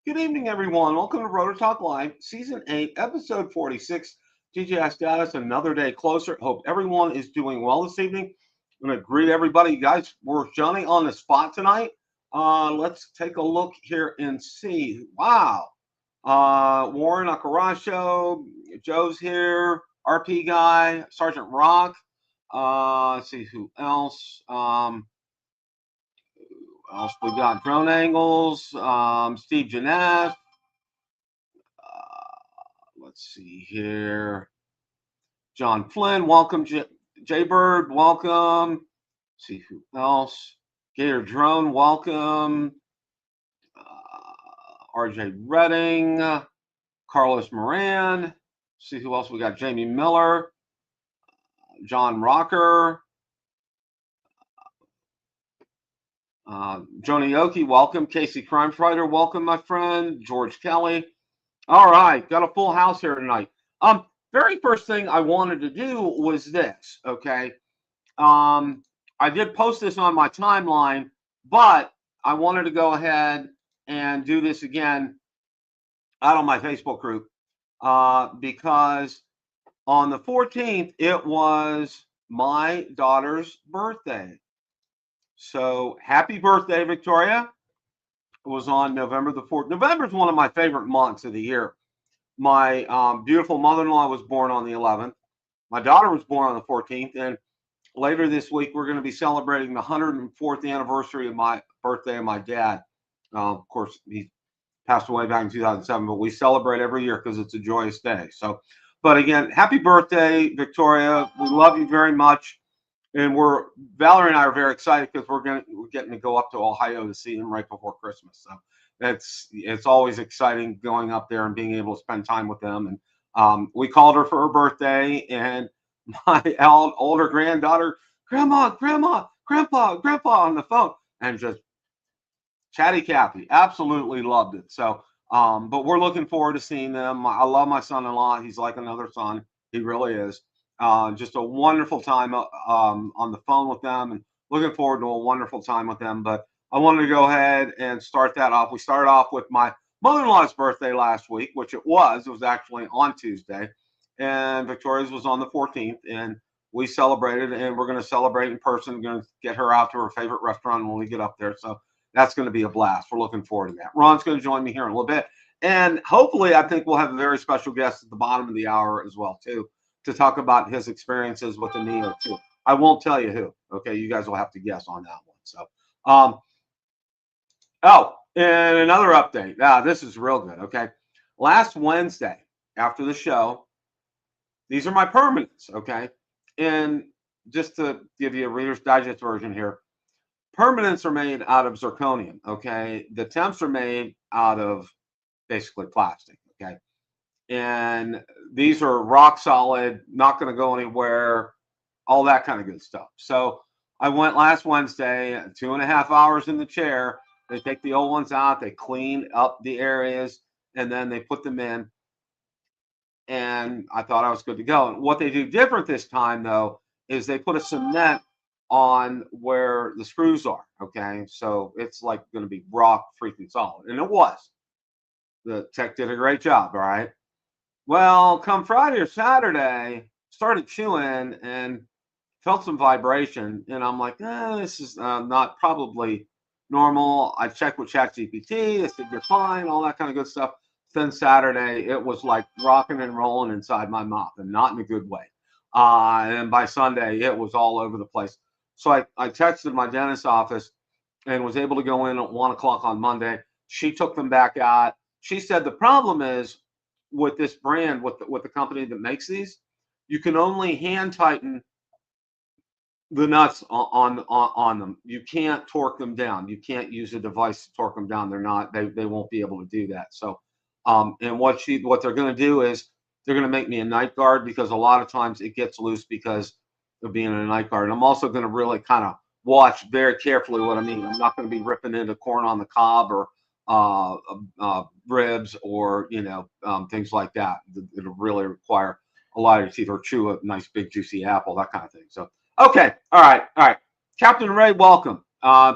Good evening, everyone. Welcome to Rotor Talk Live, Season 8, Episode 46, DJI status, another day closer. Hope everyone is doing well this evening. I'm going to greet everybody. Guys, we're Johnny on the spot tonight. Let's take a look here and see. Wow. Warren Akarasho, Joe's here, RP guy, Sergeant Rock. Let's see who else. We got Drone Angles, Steve Jeanette. Let's see here. John Flynn, welcome. Jaybird, welcome. Let's see who else. Gator Drone, welcome. RJ Redding, Carlos Moran. Let's see who else we got. Jamie Miller, John Rocker. Joni Oki, welcome. Casey Crime Fighter, welcome, my friend. George Kelly. All right, got a full house here tonight. Very first thing I wanted to do was this, okay? I did post this on my timeline, but I wanted to go ahead and do this again out on my Facebook group because on the 14th, it was my daughter's birthday. So happy birthday, Victoria. It was on November the 4th. November is one of my favorite months of the year. My beautiful mother-in-law was born on the 11th. My daughter was born on the 14th. And later this week, we're going to be celebrating the 104th anniversary of my birthday of my dad. Of course, he passed away back in 2007, but we celebrate every year because it's a joyous day. So, but again, happy birthday, Victoria. We love you very much. And Valerie and I are very excited because we're getting to go up to Ohio to see them right before Christmas. So it's always exciting going up there and being able to spend time with them. And we called her for her birthday, and my older granddaughter, Grandpa, Grandpa on the phone, and just chatty Cathy, absolutely loved it. So, but we're looking forward to seeing them. I love my son-in-law. He's like another son. He really is. Just a wonderful time on the phone with them, and looking forward to a wonderful time with them. But I wanted to go ahead and start that off. We started off with my mother-in-law's birthday last week, which it was actually on Tuesday, and Victoria's was on the 14th, and we celebrated, and we're going to celebrate in person. We're going to get her out to her favorite restaurant when we get up there. So that's going to be a blast. We're looking forward to that. Ron's going to join me here in a little bit, and hopefully I think we'll have a very special guest at the bottom of the hour as well, too, to talk about his experiences with the Neo too. I won't tell you who. Okay, you guys will have to guess on that one. So, and another update. This is real good. Okay, last Wednesday after the show, these are my permanents. Okay, and just to give you a Reader's Digest version here, permanents are made out of zirconium. Okay, the temps are made out of basically plastic. Okay. And these are rock solid, not going to go anywhere, all that kind of good stuff. So I went last Wednesday, 2.5 hours in the chair. They take the old ones out, they clean up the areas, and then they put them in. And I thought I was good to go. And what they do different this time, though, is they put a cement on where the screws are. Okay, so it's like going to be rock freaking solid. And it was. The tech did a great job, all right? Well, come Friday or Saturday, started chewing and felt some vibration. And I'm like, this is not probably normal. I checked with ChatGPT. They said, you're fine, all that kind of good stuff. Then Saturday, it was like rocking and rolling inside my mouth, and not in a good way. And by Sunday, it was all over the place. So I texted my dentist's office and was able to go in at 1 o'clock on Monday. She took them back out. She said the problem is, with this brand, with the company that makes these, you can only hand tighten the nuts on them. You can't torque them down. You can't use a device to torque them down. They won't be able to do that. So, and what they're going to do is they're going to make me a night guard, because a lot of times it gets loose because of being a night guard. And I'm also going to really kind of watch very carefully what I mean. I'm not going to be ripping into corn on the cob or ribs or things like that. It'll really require a lot of your teeth, or chew a nice big juicy apple, that kind of thing. So okay, all right, Captain Ray, welcome.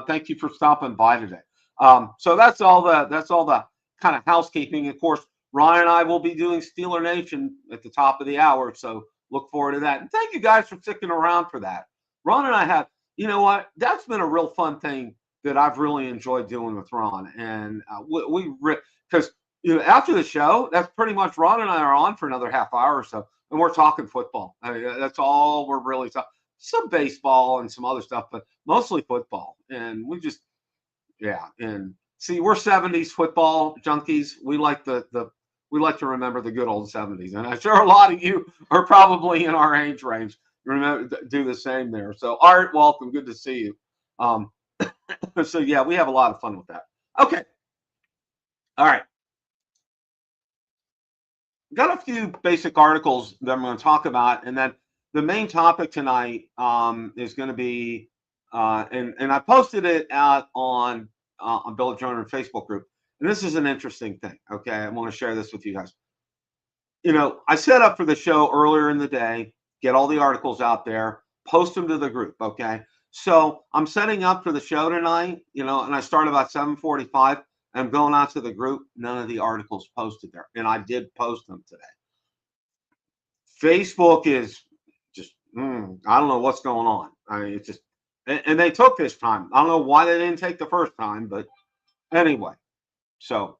Thank you for stopping by today. So that's all the kind of housekeeping. Of course, Ron and I will be doing Steeler Nation at the top of the hour, so look forward to that. And thank you guys for sticking around for that. Ron and I have, you know what, that's been a real fun thing that I've really enjoyed doing with Ron. And because after the show, that's pretty much, Ron and I are on for another half hour or so, and we're talking football. I mean, that's all we're really talking. Some baseball and some other stuff, but mostly football. And we just, and see, we're 70s football junkies. We like we like to remember the good old 70s, and I'm sure a lot of you are probably in our age range. Remember, do the same there. So Art, welcome, good to see you. So yeah, we have a lot of fun with that. Okay, all right. Got a few basic articles that I'm going to talk about, and then the main topic tonight is going to be, and I posted it out on Build a Drone Facebook group. And this is an interesting thing. Okay, I want to share this with you guys. I set up for the show earlier in the day, get all the articles out there, post them to the group. Okay, so I'm setting up for the show tonight. And I start about 7:45. I'm going out to the group. None of the articles posted there, and I did post them today. Facebook is just, I don't know what's going on. I mean, it's just, and they took this time. I don't know why they didn't take the first time, but anyway. So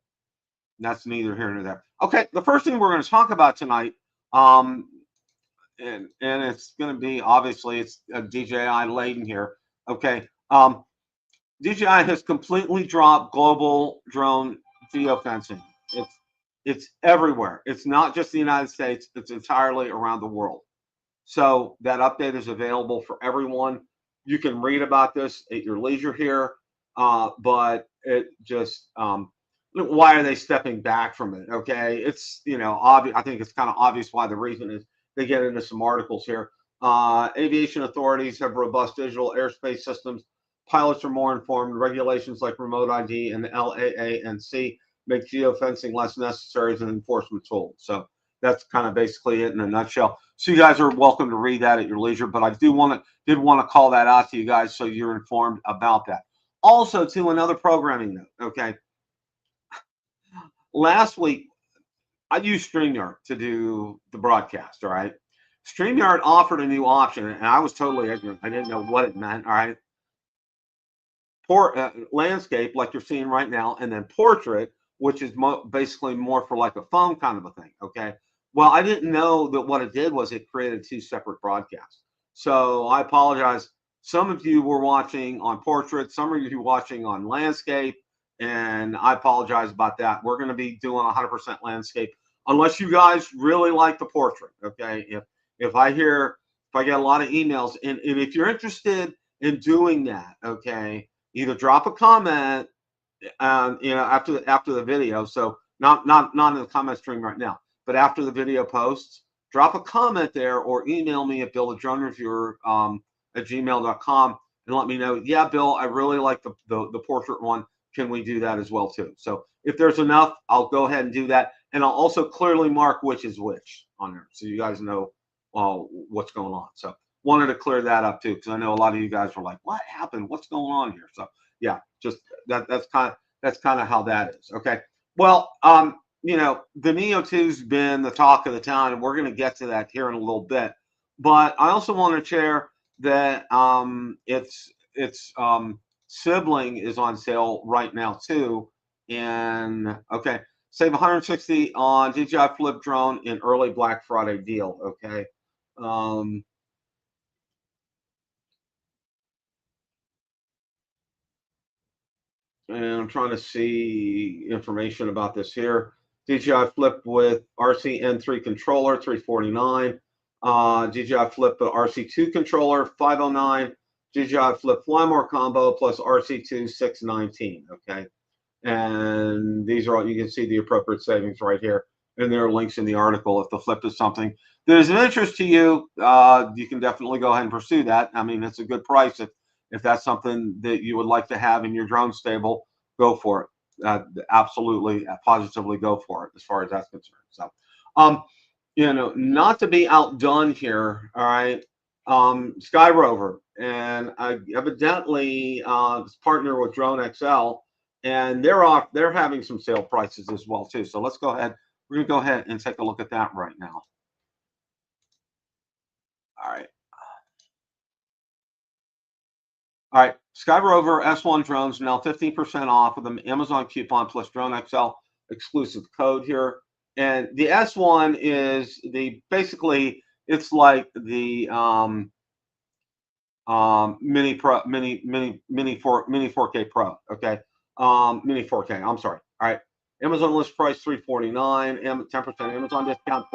that's neither here nor there. Okay, the first thing we're going to talk about tonight, and it's going to be, obviously, it's a DJI laden here. Okay, DJI has completely dropped global drone geofencing. It's everywhere. It's not just the United States. It's entirely around the world. So that update is available for everyone. You can read about this at your leisure here, but it just, why are they stepping back from it? Okay, it's obvious. I think it's kind of obvious why. The reason is they get into some articles here. Aviation authorities have robust digital airspace systems. Pilots are more informed. Regulations like remote ID and the LAANC make geofencing less necessary as an enforcement tool. So that's kind of basically it in a nutshell. So you guys are welcome to read that at your leisure, but I did want to call that out to you guys so you're informed about that. Also, to another programming note. Okay. Last week, I used StreamYard to do the broadcast, all right? StreamYard offered a new option, and I was totally ignorant. I didn't know what it meant, all right? Landscape, like you're seeing right now, and then portrait, which is basically more for like a phone kind of a thing, okay? Well, I didn't know that what it did was it created two separate broadcasts. So I apologize. Some of you were watching on portrait, some of you watching on landscape, and I apologize about that. We're going to be doing 100% landscape unless you guys really like the portrait. Okay, if I get a lot of emails, and if you're interested in doing that, okay, either drop a comment, after the video. So not in the comment stream right now, but after the video posts, drop a comment there or email me at buildadronereviewer@gmail.com and let me know. Yeah, Bill, I really like the portrait one. Can we do that as well too? So if there's enough, I'll go ahead and do that, and I'll also clearly mark which is which on there, so you guys know what's going on. So wanted to clear that up too, because I know a lot of you guys were like, "What happened? What's going on here?" So yeah, just that's kind of how that is. Okay. Well, the Neo 2's been the talk of the town, and we're going to get to that here in a little bit. But I also want to share that its sibling is on sale right now too. And okay, save $160 on DJI Flip Drone in early Black Friday deal. Okay. And I'm trying to see information about this here. DJI Flip with RC-N3 controller, $349. DJI Flip RC2 controller, 509. DJI Flip Flymore combo plus RC2, 619. Okay. And these are all, you can see the appropriate savings right here. And there are links in the article. If the Flip is something that is of interest to you, you can definitely go ahead and pursue that. I mean, it's a good price. If that's something that you would like to have in your drone stable, go for it. Absolutely, positively go for it as far as that's concerned. So, you know, not to be outdone here, all right, SkyRover, and I evidently partner with Drone XL, and they're having some sale prices as well too. So let's go ahead. We're gonna go ahead and take a look at that right now. All right. All right, SkyRover X1 drones now 15% off with an Amazon coupon plus Drone XL exclusive code here. And the S1 is basically it's like the Mini 4K Pro. Okay, Mini 4K. I'm sorry. All right, Amazon list price $349. 10% Amazon discount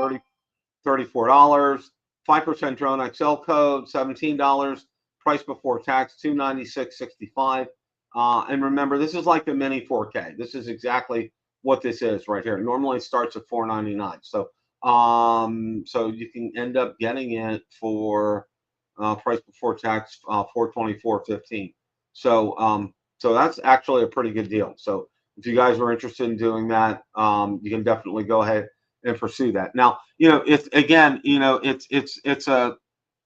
$34. 5% Drone XL code $17. Price before tax $296.65. And remember, this is like the Mini 4K. This is exactly what this is right here. Normally it starts at $499. So so you can end up getting it for price before tax $424.15. So so that's actually a pretty good deal. So if you guys are interested in doing that, you can definitely go ahead and pursue that. Now, you know, it's again, you know, it's a,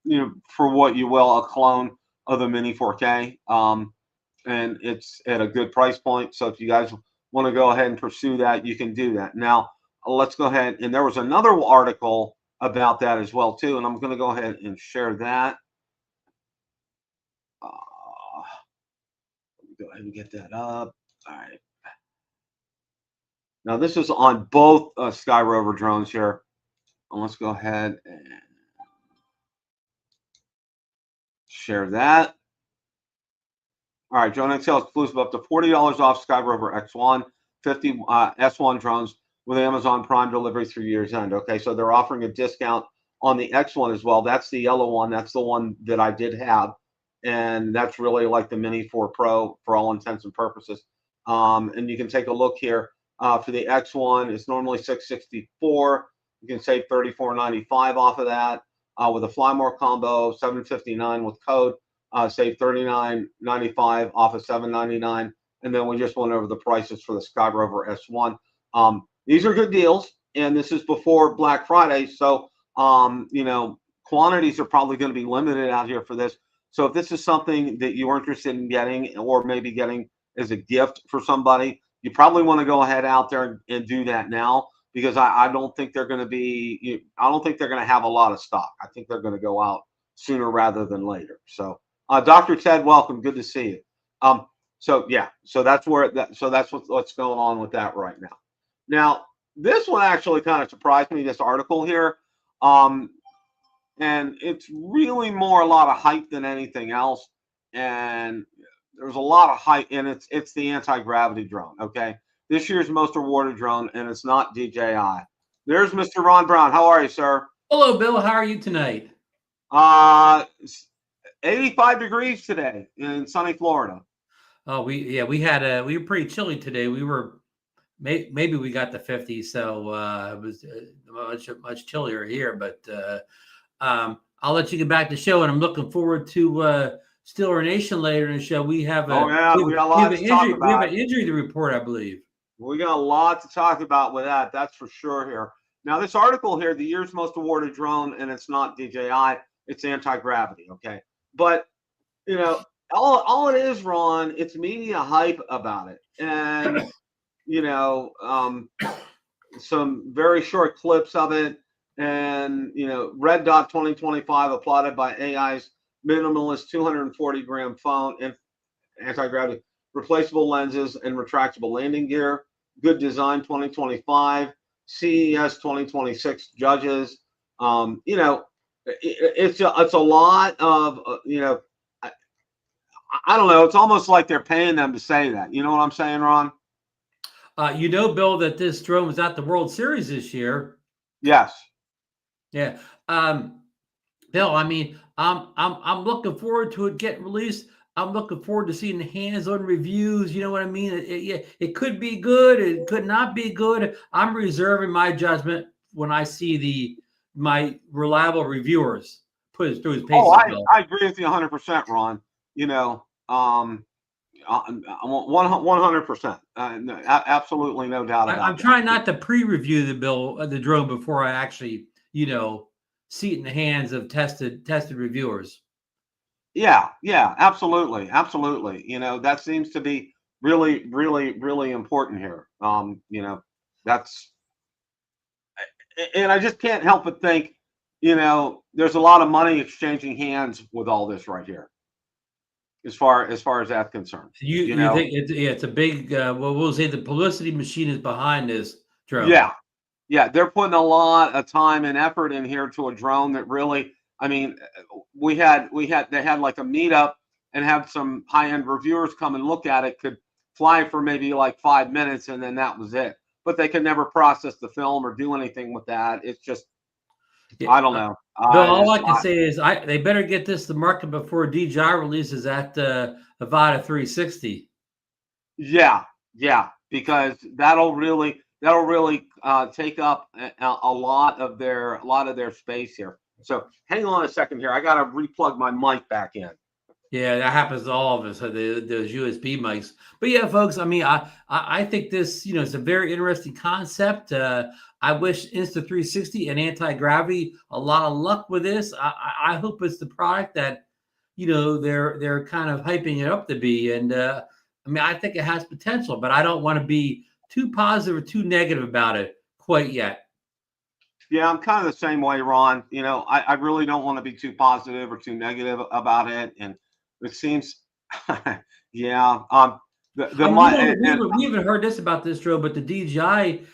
you know, for what you will, a clone of the Mini 4K, and it's at a good price point. So if you guys want to go ahead and pursue that, you can do that. Now, let's go ahead, and there was another article about that as well too, and I'm going to go ahead and share that. Let me go ahead and get that up. All right. Now this is on both SkyRover drones here. And let's go ahead and share that. All right, Drone XL exclusive up to $40 off SkyRover X1, 50 S1 drones with Amazon Prime delivery through year's end. Okay, so they're offering a discount on the X1 as well. That's the yellow one. That's the one that I did have, and that's really like the Mini 4 Pro for all intents and purposes. And you can take a look here. For the X1, it's normally $664. You can save $34.95 off of that. With a Flymore combo, $759 with code, save $39.95 off of $799. And then we just went over the prices for the SkyRover S1. These are good deals, and this is before Black Friday, so you know, quantities are probably going to be limited out here for this. So if this is something that you're interested in getting, or maybe getting as a gift for somebody, you probably want to go ahead out there and do that now, because I don't think they're going to be, I don't think they're going to have a lot of stock. I think they're going to go out sooner rather than later. So, Dr. Ted, welcome. Good to see you. So yeah, so that's where so that's what's going on with that right now. Now, this one actually kind of surprised me, this article here. And it's really more a lot of hype than anything else. And there's a lot of hype, and it's the anti-gravity drone. Okay, this year's most awarded drone, and it's not DJI. There's Mr. Ron Brown. How are you, sir? Hello, Bill. How are you tonight? 85 degrees today in sunny Florida. Oh, we were pretty chilly today. We were maybe we got to 50, so it was much chillier here. But I'll let you get back to the show, and I'm looking forward to Steeler Nation later in the show. We have we got a lot to talk about. We have an injury to report, I believe. We got a lot to talk about with that. That's for sure here. Now, this article here, the year's most awarded drone, and it's not DJI. It's anti-gravity. Okay, but you know, all it is, Ron, it's media hype about it, and you know, some very short clips of it, and you know, Red Dot 2025 applauded by AI's minimalist 240-gram phone and anti-gravity, replaceable lenses and retractable landing gear. Good design 2025, CES 2026 judges. You know, it's a lot of you know. I don't know. It's almost like they're paying them to say that. You know what I'm saying, Ron? You know, Bill, that this drone was at the World Series this year. Yes. Yeah. Bill, I mean, I'm looking forward to it getting released. I'm looking forward to seeing the hands-on reviews. You know what I mean? Yeah, it could be good. It could not be good. I'm reserving my judgment when I see my reliable reviewers put it through his Oh, paces, Bill. I agree with you 100%, Ron. You know, 100%. Absolutely no doubt I'm about that. trying not to pre-review the drone before I actually, see it in the hands of tested reviewers. Yeah, yeah, absolutely, absolutely. That seems to be really, really, really important here. That's, and I just can't help but think, there's a lot of money exchanging hands with all this right here, as far as that's concerned. You think it's a big well, we'll say the publicity machine is behind this drone. Yeah, yeah, they're putting a lot of time and effort in here to a drone that really, I mean, they had like a meetup and had some high-end reviewers come and look at it, could fly for maybe like 5 minutes and then that was it. But they could never process the film or do anything with that. It's just, Yeah, I don't know. Bill, all I can say is they better get this to market before DJI releases that Avata 360. Yeah, yeah, because that'll really take up a lot of their space here. So hang on a second here. I gotta replug my mic back in. Yeah, that happens to all of us. Those USB mics. But yeah, folks. I mean, I think this, is a very interesting concept. I wish Insta360 and anti-gravity a lot of luck with this. I hope it's the product that, they're kind of hyping it up to be. And I mean, I think it has potential, but I don't want to be too positive or too negative about it quite yet. Yeah, I'm kind of the same way, Ron. I really don't want to be too positive or too negative about it, and it seems, yeah. The I mean, my and we haven't heard this about this drone, but the DJI,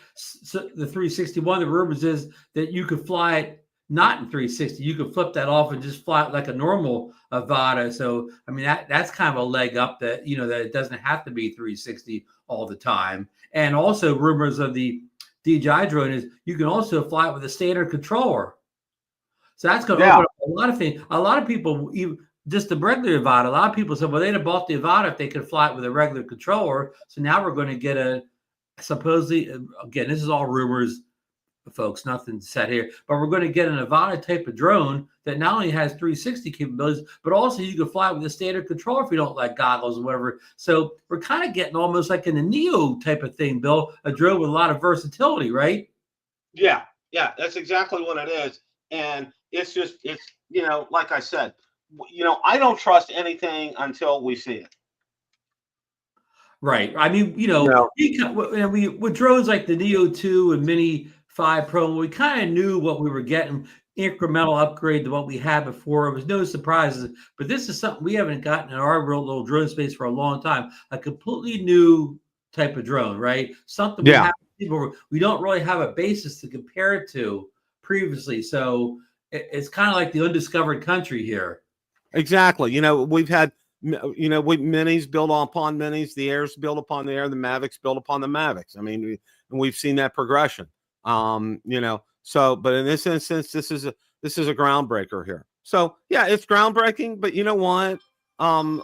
the 361, the rumors is that you could fly it not in 360. You could flip that off and just fly it like a normal Avata. So, I mean, that's kind of a leg up that, that it doesn't have to be 360 all the time. And also rumors of the DJI drone is you can also fly it with a standard controller. So that's going to yeah, open up a lot of things. A lot of people, even just the regular Avata, a lot of people said, well, they'd have bought the Avata if they could fly it with a regular controller. So now we're going to get supposedly, again, this is all rumors, folks, nothing set here, but we're going to get an Avata type of drone that not only has 360 capabilities, but also you can fly it with a standard controller if you don't like goggles or whatever. So we're kind of getting almost like in a Neo type of thing, Bill, a drone with a lot of versatility, right? yeah, yeah. That's exactly what it is, and it's like I said, I don't trust anything until we see it. Right. I mean, You know, we with drones like the Neo 2 and Mini 5 Pro, we kind of knew what we were getting, incremental upgrade to what we had before. It was no surprises. But this is something we haven't gotten in our real little drone space for a long time. A completely new type of drone, right? Something we yeah, have we don't really have a basis to compare it to previously. So it's kind of like the undiscovered country here. exactly. We've had, we minis built upon minis, the Airs built upon the Air, the Mavics built upon the Mavics. I mean, we've seen that progression. So, but in this instance, this is a groundbreaker here. So yeah, it's groundbreaking, but you know what?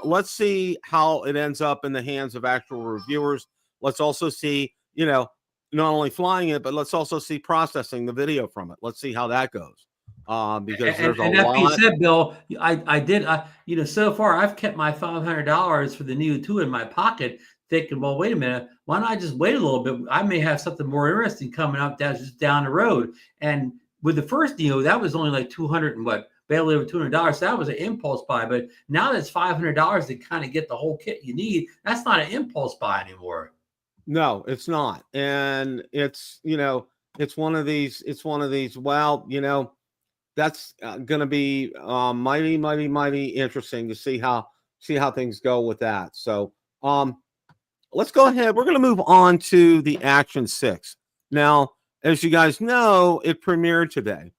Let's see how it ends up in the hands of actual reviewers. Let's also see, not only flying it, but let's also see processing the video from it. Let's see how that goes. Because there's a that being lot. said, Bill, I did, so far I've kept my $500 for the Neo 2 in my pocket, thinking, well, wait a minute, why don't I just wait a little bit? I may have something more interesting coming up that's just down the road. And with the first Neo, that was only like 200 and what, barely over $200. So that was an impulse buy. But now that's $500 to kind of get the whole kit you need. That's not an impulse buy anymore. No, it's not. And it's, it's one of these, well, that's going to be mighty, mighty, mighty interesting to see how things go with that. So let's go ahead. We're going to move on to the Action 6. Now, as you guys know, it premiered today.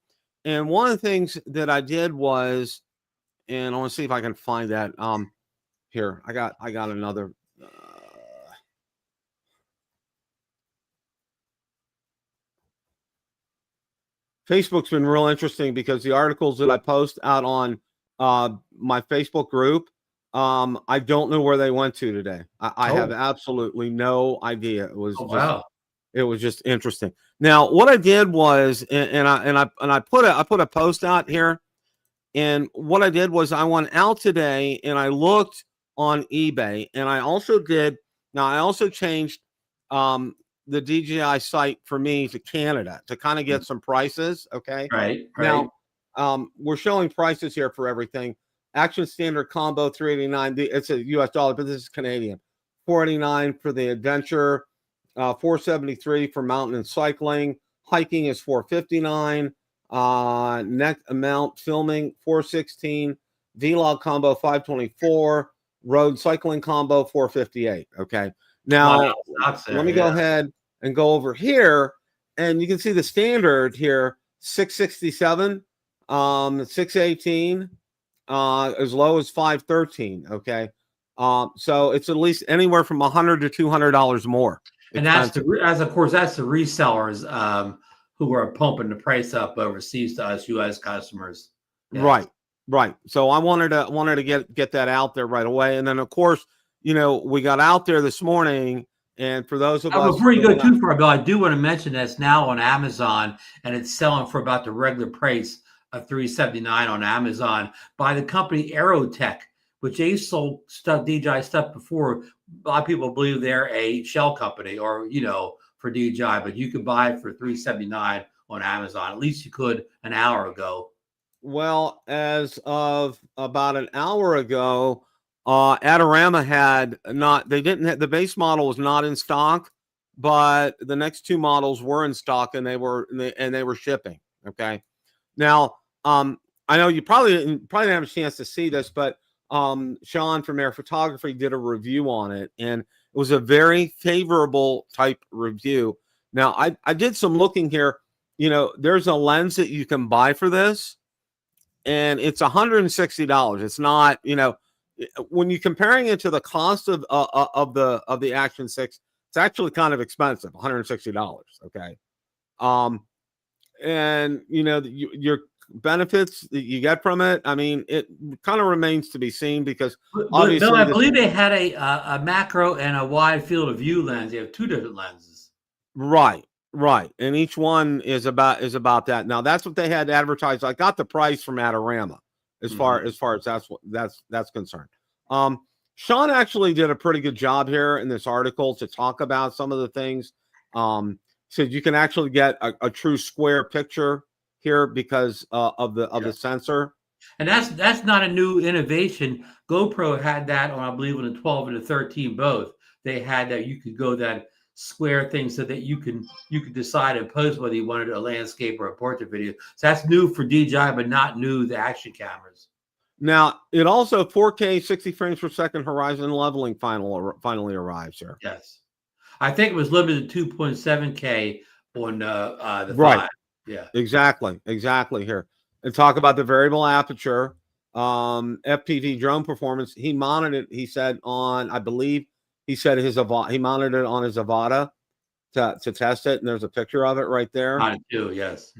And one of the things that I did was, and I want to see if I can find that. Here, I got another. Facebook's been real interesting because the articles that I post out on my Facebook group, I don't know where they went to today. I have absolutely no idea. It was it was just interesting. Now, what I did was, I put a post out here, and what I did was I went out today and I looked on eBay, and I also changed the DJI site for me to Canada to kind of get some prices. Okay. Right. Now, we're showing prices here for everything. Action standard combo $389. It's a US dollar, but this is Canadian. $489 for the adventure, $473 for mountain and cycling. Hiking is $459. Next amount filming $416. Vlog combo $524. Road cycling combo $458. Okay. Now let me go ahead and go over here, and you can see the standard here, $667, $618, as low as $513. Okay. So it's at least anywhere from $100 to $200 more. And that's the resellers who are pumping the price up overseas to us U.S. customers. Yes. Right. So I wanted to get that out there right away. And then of course, we got out there this morning, and for those of us before you go too far, Bill, I do want to mention that's now on Amazon, and it's selling for about the regular price of $379 on Amazon by the company Aerotech, which they sold DJI stuff before. A lot of people believe they're a shell company or, for DJI, but you could buy it for $379 on Amazon. At least you could an hour ago. Well, as of about an hour ago, Adorama the base model was not in stock, but the next two models were in stock, and they were shipping. Okay. Now, I know you probably didn't have a chance to see this, but Sean from Air Photography did a review on it, and it was a very favorable type review. Now, I did some looking here. There's a lens that you can buy for this, and it's $160. It's not, when you're comparing it to the cost of the Action 6, it's actually kind of expensive, $160. Okay. And your benefits that you get from it, I mean, it kind of remains to be seen, because obviously, Bill, I believe they had a macro and a wide field of view lens. They have two different lenses. Right. And each one is about that. Now that's what they had advertised. I got the price from Adorama as far as that's concerned. Sean actually did a pretty good job here in this article to talk about some of the things. Said you can actually get a true square picture here because of the sensor. And that's not a new innovation. GoPro had that on, I believe, on the 12 and the 13 both. They had that you could go that square thing so that you could decide and post whether you wanted a landscape or a portrait video. So that's new for DJI, but not new the action cameras. Now, it also 4K 60 frames per second horizon leveling finally arrives here. Yes. I think it was limited to 2.7K on the right. 5. Yeah. Exactly here. And talk about the variable aperture, FPV drone performance. He monitored, he said on, I believe, he said he monitored it on his Avata to test it, and there's a picture of it right there. I do, yes.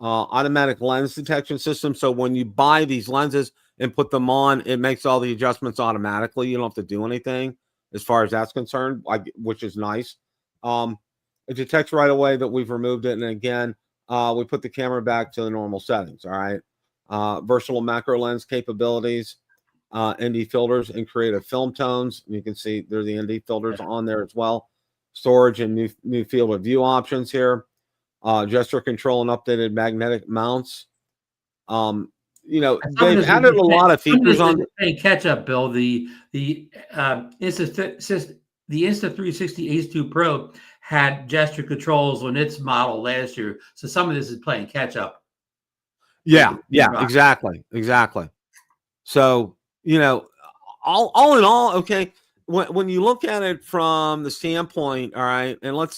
Automatic lens detection system. So when you buy these lenses and put them on, it makes all the adjustments automatically. You don't have to do anything as far as that's concerned, which is nice. It detects right away that we've removed it, and again, we put the camera back to the normal settings. All right. Versatile macro lens capabilities. ND filters and creative film tones. You can see there's the ND filters on there as well. Storage and new field of view options here. Gesture control and updated magnetic mounts. They've added a lot of features on. Catch up, Bill. The Insta360 Ace 2 Pro had gesture controls on its model last year, so some of this is playing catch up. Yeah, exactly. So all in all, okay. When you look at it from the standpoint, all right, and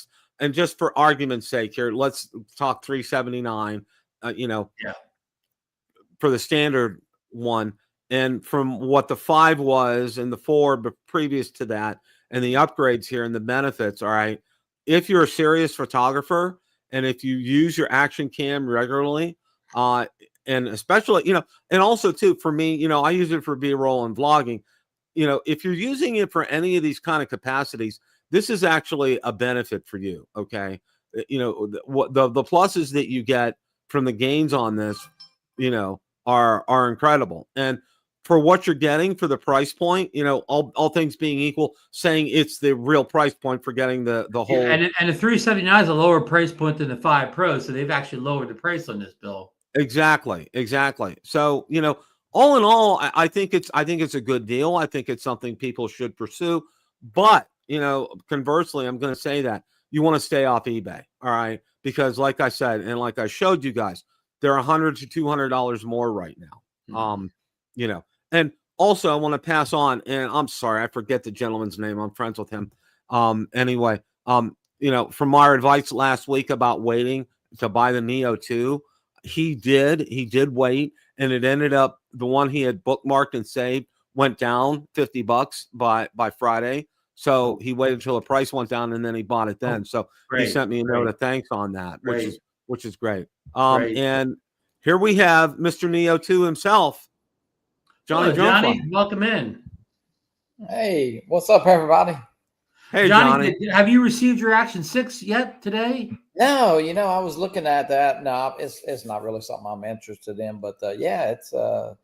just for argument's sake here, let's talk 379. For the standard one, and from what the 5 was and the 4 but previous to that, and the upgrades here and the benefits. All right, if you're a serious photographer And if you use your action cam regularly, and especially, and also too, for me, I use it for B-roll and vlogging. If you're using it for any of these kind of capacities, this is actually a benefit for you. Okay. The pluses that you get from the gains on this, are incredible. And for what you're getting for the price point, all things being equal, saying it's the real price point for getting the whole. And the 379 is a lower price point than the 5 Pro. So they've actually lowered the price on this, Bill. Exactly. So, all in all, I think it's a good deal. I think it's something people should pursue. But, conversely, I'm going to say that you want to stay off eBay. All right. Because like I said, and like I showed you guys, they're $100 to $200 more right now. And also I want to pass on, and I'm sorry, I forget the gentleman's name. I'm friends with him. Anyway, from our advice last week about waiting to buy the Neo 2, he did wait, and it ended up the one he had bookmarked and saved went down $50 by Friday. So he waited until the price went down, and then he bought it then. So he sent me a note of thanks on that, which is great. And here we have Mr. Neo 2 himself, Johnny, welcome in. Hey, what's up, everybody? Hey, Johnny. Have you received your Action 6 yet today? No, I was looking at that. No, it's not really something I'm interested in, but yeah, it's I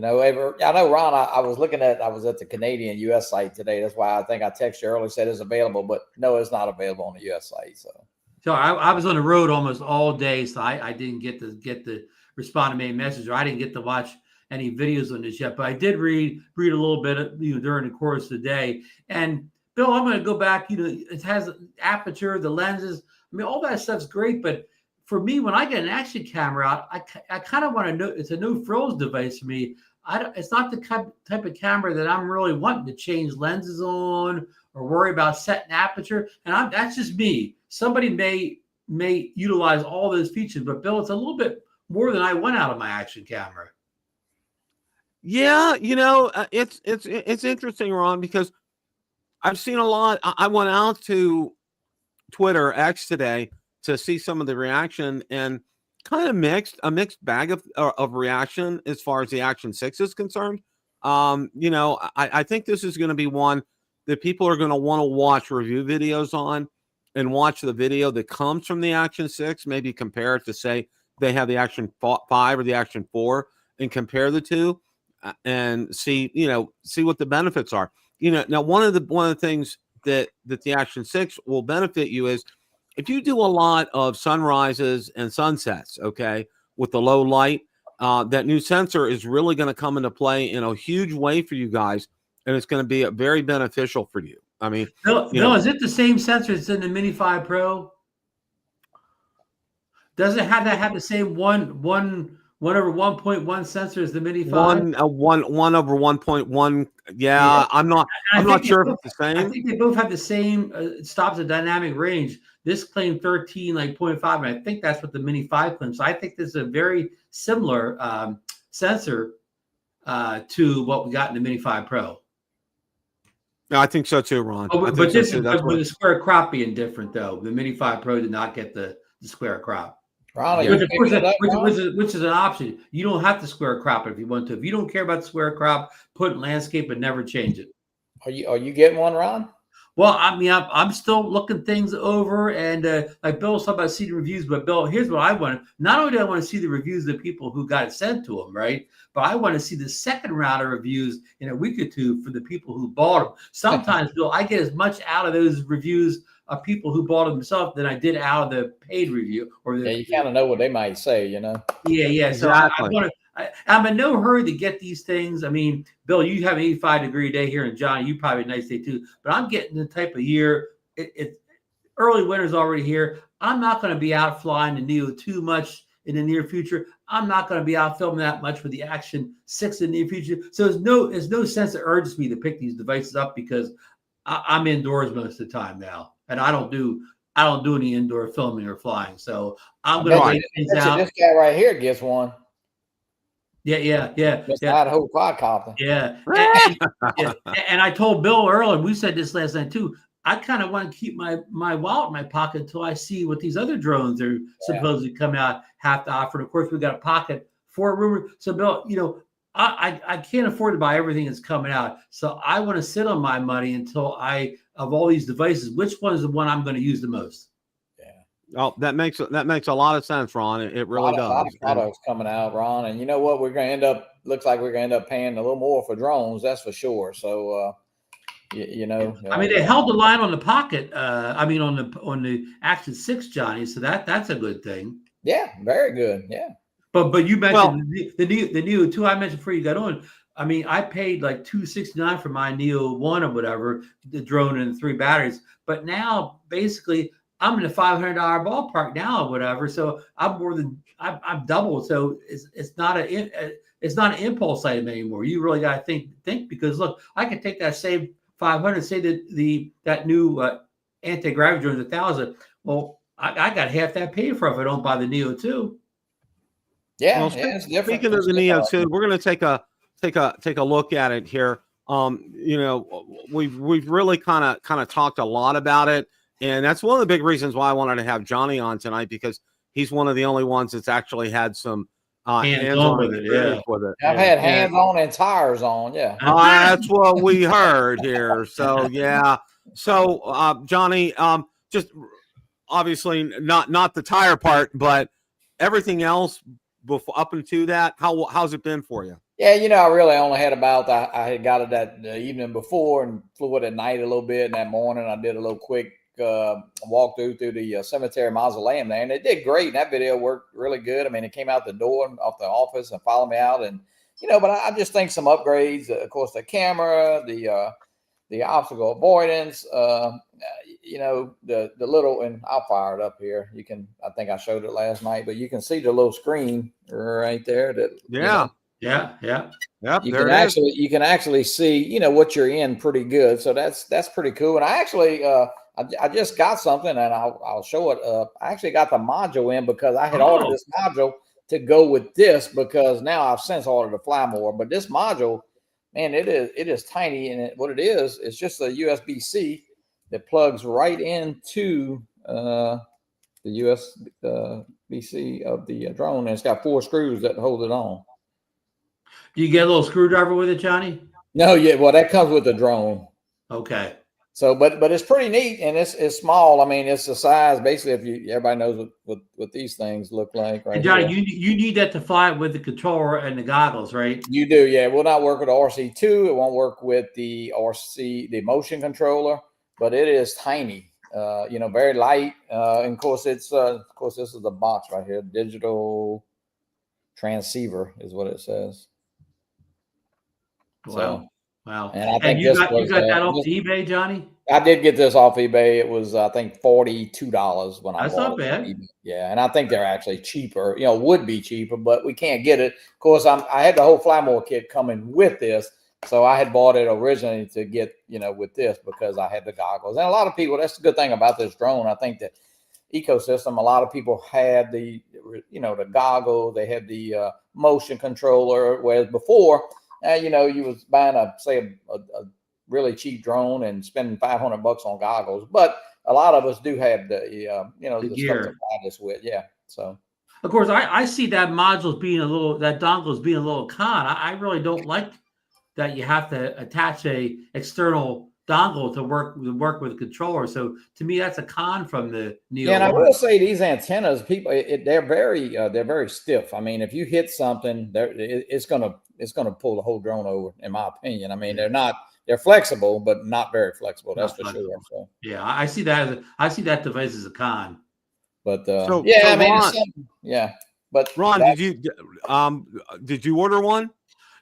know Ron. I was at the Canadian US site today. That's why I think I texted you earlier, said it's available, but no, it's not available on the US site. So I was on the road almost all day, so I didn't get to respond to main message, or I didn't get to watch any videos on this yet. But I did read a little bit during the course of the day. And Bill, I'm going to go back. It has aperture, the lenses. I mean, all that stuff's great, but for me, when I get an action camera out, I kind of want to know it's a no frills device for me. It's not the type of camera that I'm really wanting to change lenses on or worry about setting aperture. And that's just me. Somebody may utilize all those features, but Bill, it's a little bit more than I want out of my action camera. Yeah, it's interesting, Ron, because I've seen a lot. I went out to Twitter X today to see some of the reaction, and kind of a mixed bag of reaction as far as the Action 6 is concerned. I think this is going to be one that people are going to want to watch review videos on, and watch the video that comes from the Action 6, maybe compare it to, say, they have the Action 5 or the Action 4, and compare the two and see what the benefits are. Now one of the things that the Action 6 will benefit you is if you do a lot of sunrises and sunsets, okay, with the low light, that new sensor is really going to come into play in a huge way for you guys, and it's going to be very beneficial for you. I mean, Bill, is it the same sensor that's in the Mini 5 Pro? Does it have the same one over 1.1 sensor as the Mini 5? One over 1.1. Yeah, I'm not sure if it's the same. I think they both have the same stops at dynamic range. This claimed 13.5, and I think that's what the Mini 5 claims. So I think this is a very similar sensor to what we got in the Mini 5 Pro. No, I think so too, Ron. But this is with the square crop being different, though. The Mini 5 Pro did not get the square crop. Ron, which is an option. You don't have to square crop it if you want to. If you don't care about the square crop, put it in landscape and never change it. Are you getting one, Ron? Well, I mean, I'm still looking things over, and like Bill was talking about seeing reviews, but Bill, here's what I want. Not only do I want to see the reviews of the people who got it sent to them, right? But I want to see the second round of reviews in a week or two for the people who bought them. Sometimes, Bill, I get as much out of those reviews of people who bought them themselves than I did out of the paid review. You kind of know what they might say, Yeah. Exactly. So I'm in no hurry to get these things. I mean, Bill, you have an 85-degree day here, and Johnny, you probably a nice day too. But I'm getting the type of year. It's early winter's already here. I'm not going to be out flying the Neo too much in the near future. I'm not going to be out filming that much with the Action 6 in the near future. So there's no sense of urgency to pick these devices up because I'm indoors most of the time now, and I don't do any indoor filming or flying. So I'm going to wait things out. This guy right here gets one. Yeah. Idaho quadcopter. Yeah. And I told Bill earlier, we said this last night too. I kind of want to keep my wallet in my pocket until I see what these other drones are supposedly coming out have to offer. And of course, we got a pocket for a rumor. So, Bill, I can't afford to buy everything that's coming out. So I want to sit on my money until of all these devices, which one is the one I'm going to use the most? Yeah. Oh, that makes a lot of sense, Ron. It really does. A lot of products coming out, Ron. And you know what? Looks like we're going to end up paying a little more for drones. That's for sure. So, I mean, they held the line on the pocket. On the Action 6, Johnny. So that's a good thing. Yeah, very good. Yeah. But you mentioned the Neo 2 I mentioned before you got on. I mean, I paid like $269 for my Neo 1 or whatever, the drone and the 3 batteries. But now, basically, I'm in the $500 ballpark now or whatever. So I'm double. So it's not an impulse item anymore. You really got to think because look, I could take that same 500, say that that new anti-gravity drone is 1,000. Well, I got half that paid for if I don't buy the Neo 2. Yeah, well, speaking of the Neo 2, we're going to take a look at it here. We've really kind of talked a lot about it, and that's one of the big reasons why I wanted to have Johnny on tonight, because he's one of the only ones that's actually had some hands-on with it. Yeah, I've had hands-on and tires on. Yeah, that's what we heard here. So yeah, so Johnny, just obviously not the tire part, but everything else. Up into that, how's it been for you? Yeah, I really only had I had got it that the evening before and flew it at night a little bit. And that morning, I did a little quick walkthrough through the cemetery mausoleum there, and it did great. That video worked really good. I mean, it came out the door off the office and followed me out, and but I just think some upgrades. Of course, the camera, the obstacle avoidance. The little, and I'll fire it up here. I think I showed it last night, but you can see the little screen right there. Yeah. You can actually see, what you're in pretty good. So that's pretty cool. And I actually, I just got something, and I'll show it up. I actually got the module in because I had ordered this module to go with this, because now I've since ordered a Fly More. But this module, man, it is tiny, and what it is, it's just a USB-C that plugs right into the USB-C of the drone, and it's got 4 screws that hold it on. Do you get a little screwdriver with it, Johnny? No, yeah. Well, that comes with the drone. Okay. So, but it's pretty neat, and it's small. I mean, it's the size. Basically, everybody knows what these things look like, right? And Johnny, here. you need that to fly with the controller and the goggles, right? You do, yeah. It will not work with the RC2. It won't work with the motion controller. But it is tiny, very light. And of course, this is the box right here. Digital transceiver is what it says. Wow. Wow. And I think you got that off eBay, Johnny? I did get this off eBay. It was, I think, $42 when I bought it. That's not bad. Yeah, and I think they're actually cheaper. Would be cheaper, but we can't get it. Of course, I had the whole Fly More kit coming with this. So I had bought it originally to get, with this, because I had the goggles. And a lot of people, that's the good thing about this drone. I think the ecosystem, a lot of people had the goggles, they had the motion controller, whereas before, you was buying a really cheap drone and spending $500 on goggles. But a lot of us do have the gear stuff to buy this with. Yeah. So. Of course, I see that dongle being a little con. I really don't like that you have to attach a external dongle to work with a controller. So to me, that's a con from the Neo. Yeah, and I will say these antennas, they're very stiff. I mean, if you hit something, it's gonna pull the whole drone over, in my opinion. I mean, they're flexible, but not very flexible. That's for sure. So yeah, I see that device as a con. But Ron, But Ron, did you order one?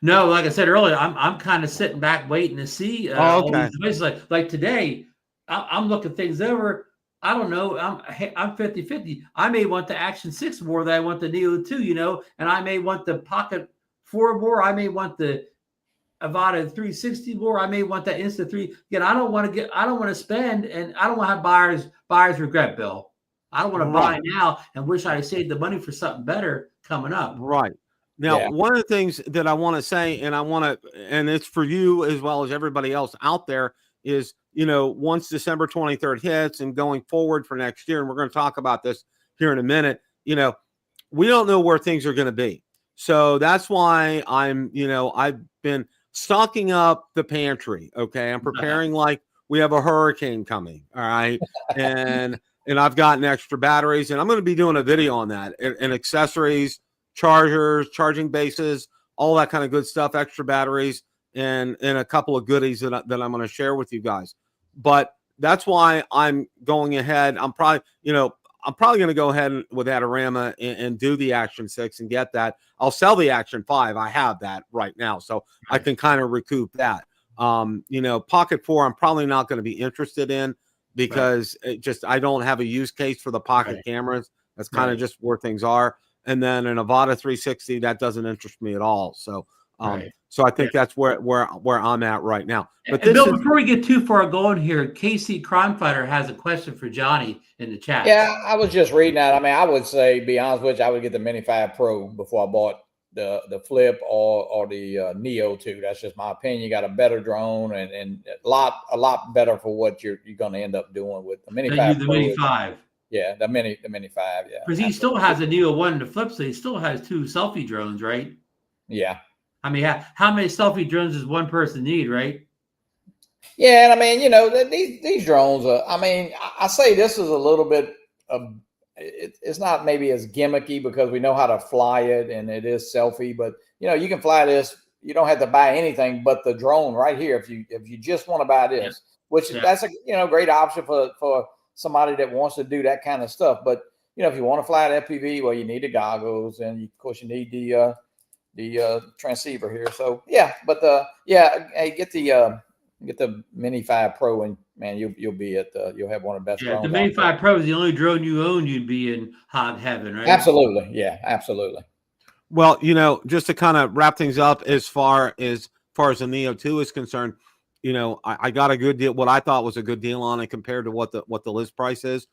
No, like I said earlier, I'm kind of sitting back waiting to see. Okay. All these devices. Like today, I'm looking things over. I don't know. I'm 50-50. I may want the Action 6 more than I want the Neo 2, and I may want the Pocket 4 more. I may want the Avata 360 more. I may want that Insta3. Again, I don't want to spend, and I don't want to have buyer's regret, Bill. I don't want to buy now and wish I saved the money for something better coming up. Right. Now, one of the things that I want to say, and it's for you as well as everybody else out there, is, once December 23rd hits and going forward for next year, and we're going to talk about this here in a minute, we don't know where things are going to be. So that's why I've been stocking up the pantry. Okay. I'm preparing like we have a hurricane coming. All right. And I've gotten extra batteries, and I'm going to be doing a video on that, and accessories, chargers, charging bases, all that kind of good stuff, extra batteries, and a couple of goodies that I'm going to share with you guys. But that's why I'm going ahead. I'm probably going to go ahead with Adorama and do the Action 6 and get that. I'll sell the Action 5. I have that right now, so I can kind of recoup that. Pocket 4, I'm probably not going to be interested in, because I don't have a use case for the pocket cameras. That's kind of just where things are. And then an Avata 360, that doesn't interest me at all. So, so I think that's where I'm at right now. But Bill, before we get too far going here, Casey Crime Fighter has a question for Johnny in the chat. Yeah, I was just reading that. I mean, I would say, be honest with you, I would get the Mini 5 Pro before I bought the Flip or the Neo 2. That's just my opinion. You got a better drone and a lot better for what you're going to end up doing with the Mini 5 the Pro. Mini 5. Yeah, the Mini 5. Yeah, because he still has a Neo 1 to Flip, so he still has 2 selfie drones, right? Yeah. I mean, how many selfie drones does one person need, right? Yeah, and I mean, these drones are, I mean, I say this is a little bit of, it's not maybe as gimmicky because we know how to fly it and it is selfie, but you can fly this. You don't have to buy anything but the drone right here. If you just want to buy this, which that's a great option for somebody that wants to do that kind of stuff. But if you want to fly an FPV, well, you need the goggles, and of course you need the transceiver here. So hey, get the Mini 5 Pro, and man, you'll be you'll have one of the best drones. The Mini 5 Pro is the only drone you own. You'd be in hot heaven, right? Absolutely, yeah, absolutely. Well, just to kind of wrap things up, as far as the Neo 2 is concerned, I got a good deal. What I thought was a good deal on it compared to what the list price is,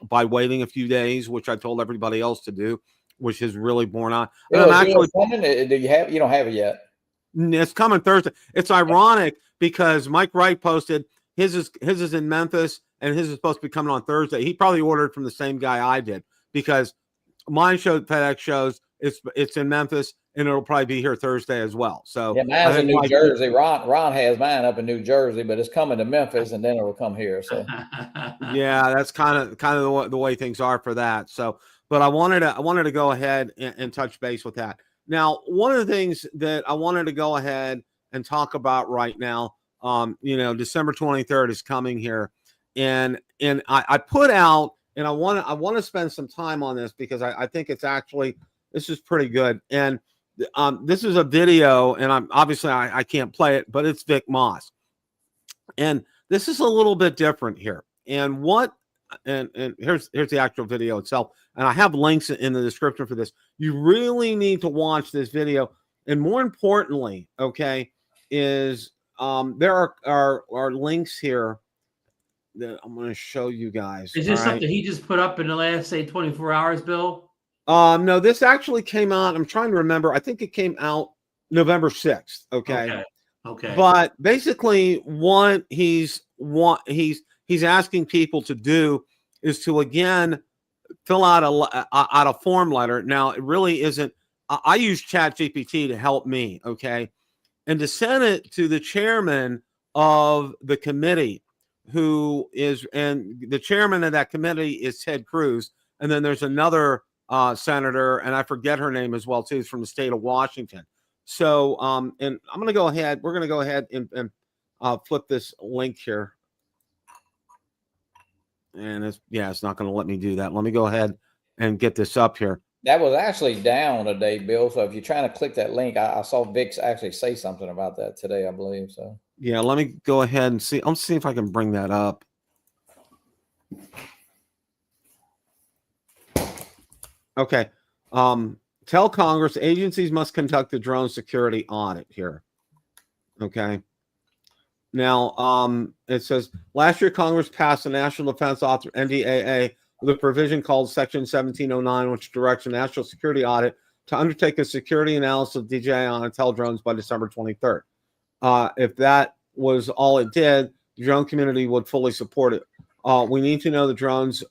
by waiting a few days, which I told everybody else to do, which is really borne on. And I'm actually, you don't have it yet? It's coming Thursday. It's ironic because Mike Wright posted his is in Memphis, and his is supposed to be coming on Thursday. He probably ordered from the same guy I did, because mine showed FedEx shows it's in Memphis, and it'll probably be here Thursday as well. So yeah, mine's in New Jersey. Ron has mine up in New Jersey, but it's coming to Memphis, and then it will come here. So yeah, that's kind of the way things are for that. So, but I wanted to go ahead and touch base with that. Now, one of the things that I wanted to go ahead and talk about right now, December 23rd is coming here, and I put out, and I want to spend some time on this because I think it's actually, this is pretty good. And this is a video, and I'm obviously I can't play it, but it's Vic Moss, and this is a little bit different here. And here's the actual video itself, and I have links in the description for this. You really need to watch this video, and more importantly, okay, is there are links here that I'm going to show you guys. Is this something he just put up in the last, say, 24 hours, Bill? No, this actually came out. I'm trying to remember. I think it came out November 6th. Okay. But basically, what he's asking people to do is to, again, fill out a form letter. Now, it really isn't. I use ChatGPT to help me. Okay, and to send it to the chairman of the committee, and the chairman of that committee is Ted Cruz, and then there's another senator, and I forget her name as well too, from the state of Washington. So and I'm going to go ahead, we're going to go ahead and flip this link here, and it's not going to let me do that. Let me go ahead and get this up here. That was actually down today, Bill, so if you're trying to click that link, I saw Vic actually say something about that today, I believe. So yeah, let me go ahead and see. I'll see if I can bring that up. Okay. Tell Congress agencies must conduct a drone security audit here. Okay. Now, it says last year Congress passed the National Defense NDAA with a provision called Section 1709, which directs a national security audit to undertake a security analysis of DJI on intel drones by December 23rd. If that was all it did, the drone community would fully support it. We need to know the drones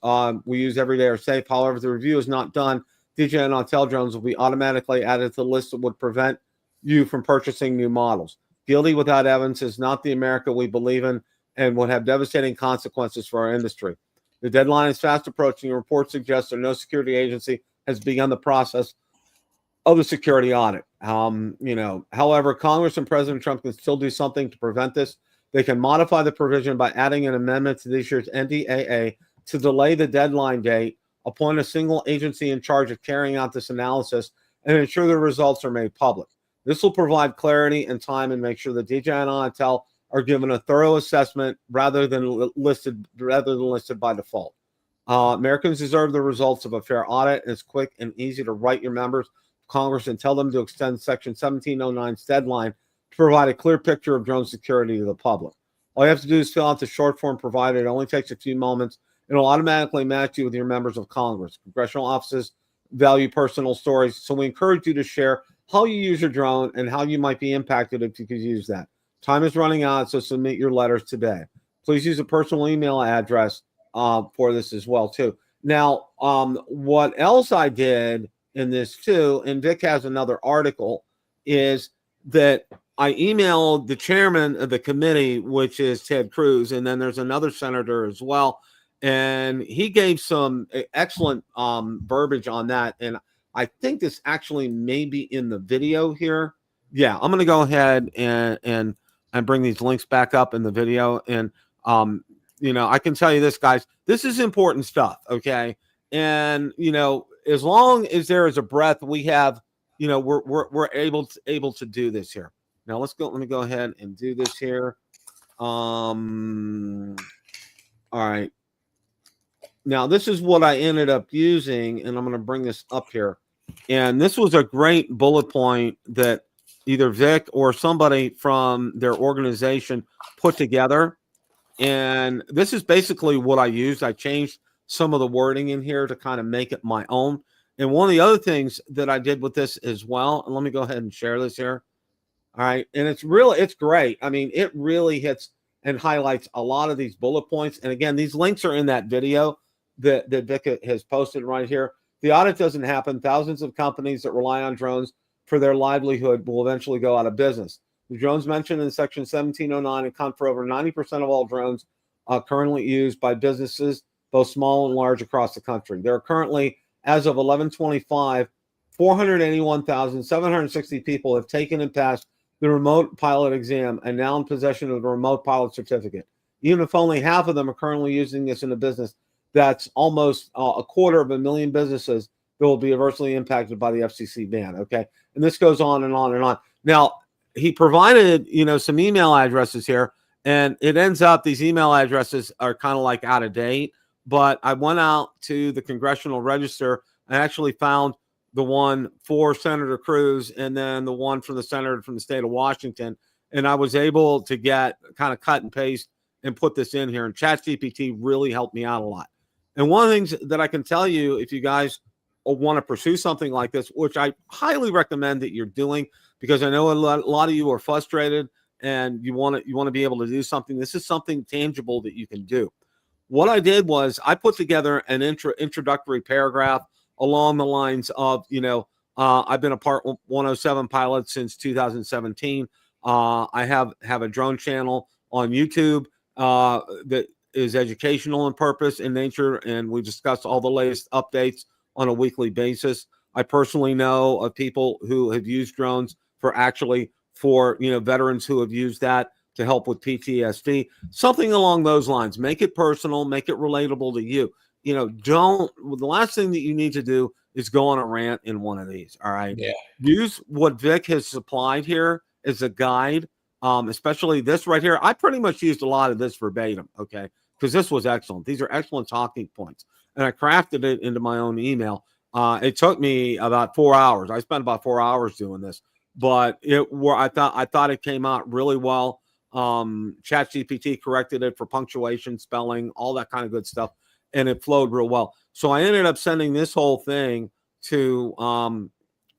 we use every day are safe. However, if the review is not done, DJI non-tail drones will be automatically added to the list that would prevent you from purchasing new models. Guilty without evidence is not the America we believe in and would have devastating consequences for our industry. The deadline is fast approaching, and reports suggest that no security agency has begun the process of the security audit. However, Congress and President Trump can still do something to prevent this. They can modify the provision by adding an amendment to this year's NDAA to delay the deadline date, appoint a single agency in charge of carrying out this analysis, and ensure the results are made public. This will provide clarity and time and make sure that DJI and Intel are given a thorough assessment rather than listed by default. Americans deserve the results of a fair audit, and it's quick and easy to write your members of Congress and tell them to extend Section 1709's deadline to provide a clear picture of drone security to the public. All you have to do is fill out the short form provided. It only takes a few moments. It'll automatically match you with your members of Congress. Congressional offices value personal stories, so we encourage you to share how you use your drone and how you might be impacted if you could use that. Time is running out, so submit your letters today. Please use a personal email address for this as well, too. Now, what else I did in this, too, and Vic has another article, is that I emailed the chairman of the committee, which is Ted Cruz, and then there's another senator as well, and he gave some excellent verbiage on that, and I think this actually may be in the video here. Yeah, I'm going to go ahead and bring these links back up in the video. And, I can tell you this, guys, this is important stuff. Okay. And, as long as there is a breath, we have, we're able to do this here. Now let me go ahead and do this here. All right. Now this is what I ended up using, and I'm going to bring this up here. And this was a great bullet point that either Vic or somebody from their organization put together. And this is basically what I used. I changed some of the wording in here to kind of make it my own. And one of the other things that I did with this as well, and let me go ahead and share this here. All right. And it's great. I mean, it really hits and highlights a lot of these bullet points. And again, these links are in that video that Vic has posted right here. The audit doesn't happen. Thousands of companies that rely on drones for their livelihood will eventually go out of business. The drones mentioned in Section 1709 account for over 90% of all drones currently used by businesses, both small and large, across the country. There are currently, as of 11/25, 481,760 people have taken and passed the remote pilot exam and now in possession of the remote pilot certificate. Even if only half of them are currently using this in a business, that's almost 250,000 businesses that will be adversely impacted by the FCC ban. Okay. And this goes on and on and on. Now, he provided, some email addresses here, and it ends up these email addresses are kind of like out of date. But I went out to the Congressional Register. I actually found the one for Senator Cruz and then the one from the senator from the state of Washington. And I was able to get kind of cut and paste and put this in here. And ChatGPT really helped me out a lot. And one of the things that I can tell you, if you guys want to pursue something like this, which I highly recommend that you're doing, because I know a lot of you are frustrated and you want to be able to do something. This is something tangible that you can do. What I did was I put together an introductory paragraph along the lines of, I've been a Part 107 pilot since 2017. I have a drone channel on YouTube that is educational in purpose in nature, and we discuss all the latest updates on a weekly basis. I personally know of people who have used drones for veterans who have used that to help with PTSD, something along those lines. Make it personal, make it relatable to you. The last thing that you need to do is go on a rant in one of these. All right. Yeah. Use what Vic has supplied here as a guide, especially this right here. I pretty much used a lot of this verbatim. Okay. Because this was excellent. These are excellent talking points. And I crafted it into my own email. It took me about 4 hours. I spent about 4 hours doing this, but I thought it came out really well. ChatGPT corrected it for punctuation, spelling, all that kind of good stuff, and it flowed real well. So I ended up sending this whole thing to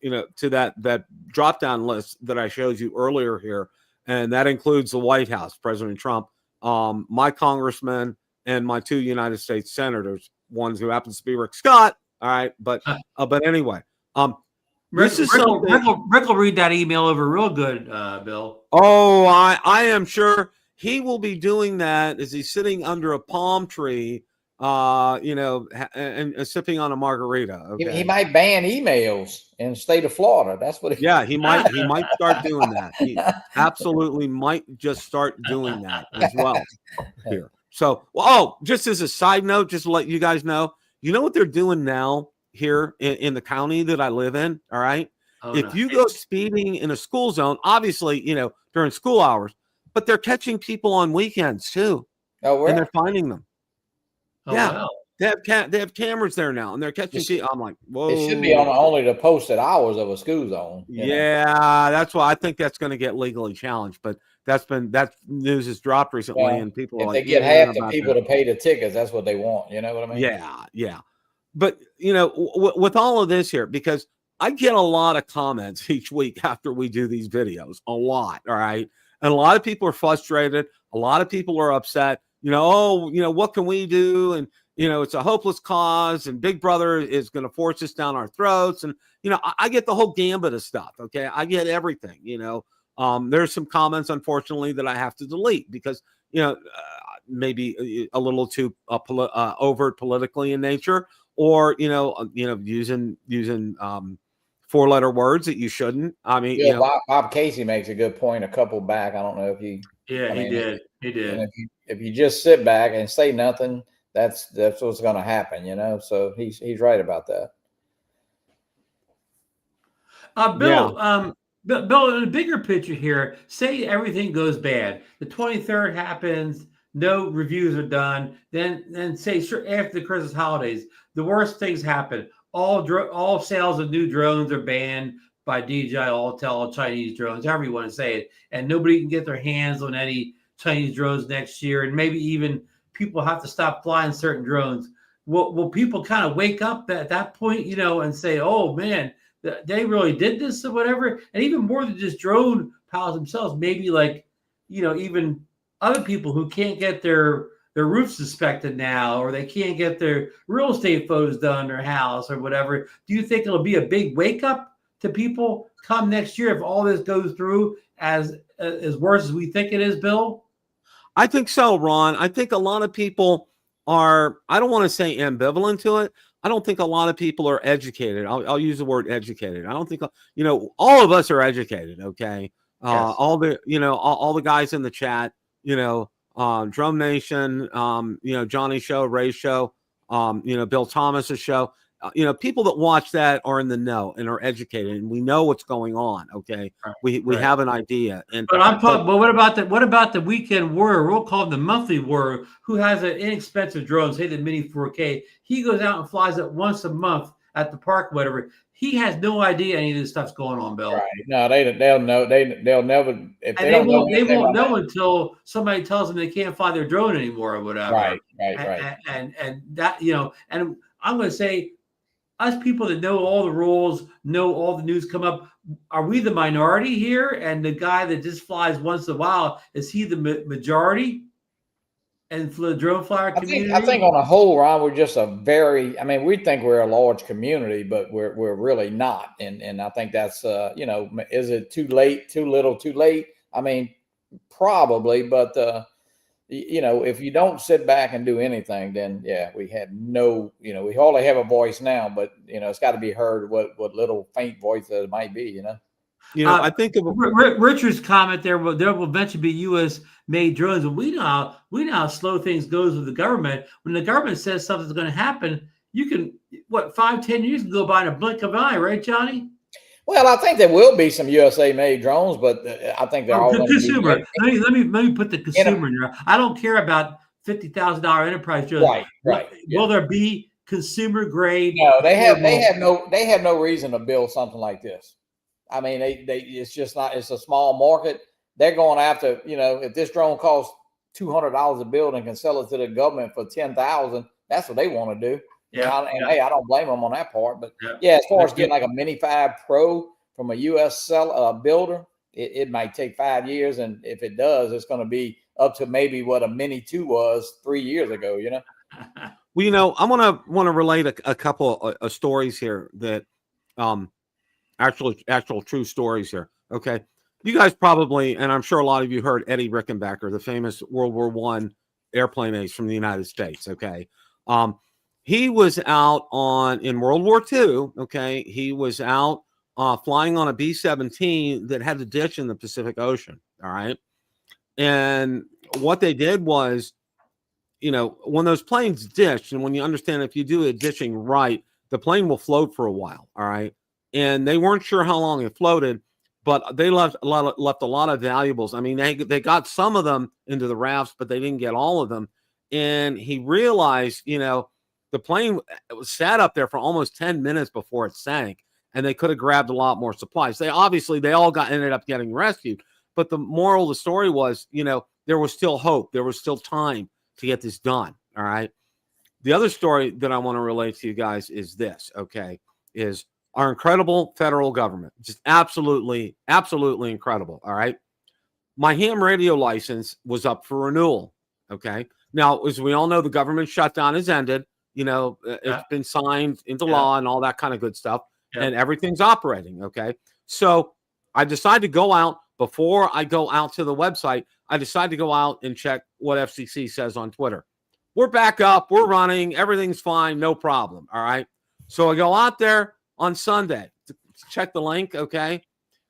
to that drop down list that I showed you earlier here, and that includes the White House, President Trump, my congressman and my 2 United States senators, one who happens to be Rick Scott. All right, but anyway, this is something. Rick will read that email over real good, Bill. Oh, I am sure he will be doing that as he's sitting under a palm tree, and sipping on a margarita. Okay? He might ban emails in the state of Florida. That's what. He might start doing that. He absolutely might just start doing that as well here. So, just as a side note, just to let you guys know, you know what they're doing now here in the county that I live in. All right. If you go speeding in a school zone, obviously, during school hours, but they're catching people on weekends too. Oh, and they're finding them. Oh, wow. They have cameras there now, and they're catching people. I'm like, whoa. It should be on only the posted hours of a school zone. Yeah, that's why I think that's going to get legally challenged. But that news has dropped recently, and people if are they like, get half the people to pay the tickets, that's what they want. You know what I mean? Yeah. But with all of this here, because I get a lot of comments each week after we do these videos, a lot. All right. And a lot of people are frustrated. A lot of people are upset, what can we do? And, it's a hopeless cause and Big Brother is going to force us down our throats. And, I get the whole gambit of stuff. Okay. I get everything, there's some comments, unfortunately, that I have to delete because, maybe a little too overt politically in nature, or, using 4-letter words that you shouldn't. I mean, Bob Casey makes a good point a couple back. I don't know if he. Yeah, he did. He did. If you just sit back and say nothing, that's what's going to happen. So he's right about that. Bill. Bill, in the bigger picture here, say everything goes bad. The 23rd happens. No reviews are done. Then say after the Christmas holidays, the worst things happen. All sales of new drones are banned by DJI, all Chinese drones, however you want to say it, and nobody can get their hands on any Chinese drones next year, and maybe even people have to stop flying certain drones. Will people kind of wake up at that point, and say, "Oh man, they really did this," or whatever? And even more than just drone pilots themselves, maybe even other people who can't get their roofs inspected now, or they can't get their real estate photos done in their house or whatever. Do you think it'll be a big wake up to people come next year if all this goes through as worse as we think it is, Bill? I think so, Ron. I think a lot of people are, I don't want to say ambivalent to it. I don't think a lot of people are educated. I'll use the word educated. I don't think, all of us are educated. Okay. Yes. All the guys in the chat, Drum Nation, Johnny Show, Ray's show, Bill Thomas's show, people that watch that are in the know and are educated, and we know what's going on. Okay. We have an idea. But I'm talking, but what about the weekend warrior? We'll call him the monthly warrior, who has an inexpensive drone, say the Mini 4K. He goes out and flies it once a month at the park, whatever. He has no idea any of this stuff's going on, Bill. Right. No, they'll know. They'll never. If they won't know until somebody tells them they can't fly their drone anymore or whatever. Right. And that, and I'm going to say, us people that know all the rules, know all the news come up, are we the minority here? And the guy that just flies once in a while, is he the majority? And for the drone flyer community, I think on a whole, Ron, we're just we think we're a large community, but we're really not. And I think that's, is it too late, too little, too late? I mean, probably, but, if you don't sit back and do anything, then we had no, we hardly have a voice now, but, it's got to be heard what little faint voice that it might be, I think of Richard's comment there will eventually be U.S. made drones, and we know how slow things goes with the government. When the government says something's going to happen, you can 5-10 years can go by in a blink of an eye, right, Johnny? Well, I think there will be some USA made drones, but I think they're all going consumer. Let me put the consumer in there. I don't care about $50,000 enterprise drones. Right. Will there be consumer grade? No, they have no reason to build something like this. I mean, it's just not. It's a small market. They're going after. If this drone costs $200 a build and can sell it to the government for $10,000, that's what they want to do. Yeah. Hey, I don't blame them on that part. But as far as getting like a Mini 5 Pro from a U.S. builder, it might take 5 years, and if it does, it's going to be up to maybe what a Mini 2 was 3 years ago, you know? Well, you know, I want to relate a couple of stories here that actual true stories here. Okay. You guys probably, and I'm sure a lot of you heard Eddie Rickenbacker, the famous World War I airplane ace from the United States. Okay. He was out in World War II. Okay. He was out flying on a B-17 that had a ditch in the Pacific Ocean. All right. And what they did was, you know, when those planes ditch, and when you understand if you do a ditching right, the plane will float for a while. All right. And they weren't sure how long it floated, but they left a lot of valuables. I mean, they got some of them into the rafts, but they didn't get all of them. And he realized, you know, the plane sat up there for almost 10 minutes before it sank, and they could have grabbed a lot more supplies. They all ended up getting rescued. But the moral of the story was, you know, there was still hope. There was still time to get this done. All right. The other story that I want to relate to you guys is this, okay, is our incredible federal government. Just absolutely, absolutely incredible. All right. My ham radio license was up for renewal. Okay. Now, as we all know, the government shutdown has ended. You know, it's been signed into law and all that kind of good stuff. And everything's operating. Okay. So I decided to go out before I go out to the website. I decided to go out and check what FCC says on Twitter. We're back up. We're running. Everything's fine. No problem. All right. So I go out there on Sunday to check the link. Okay.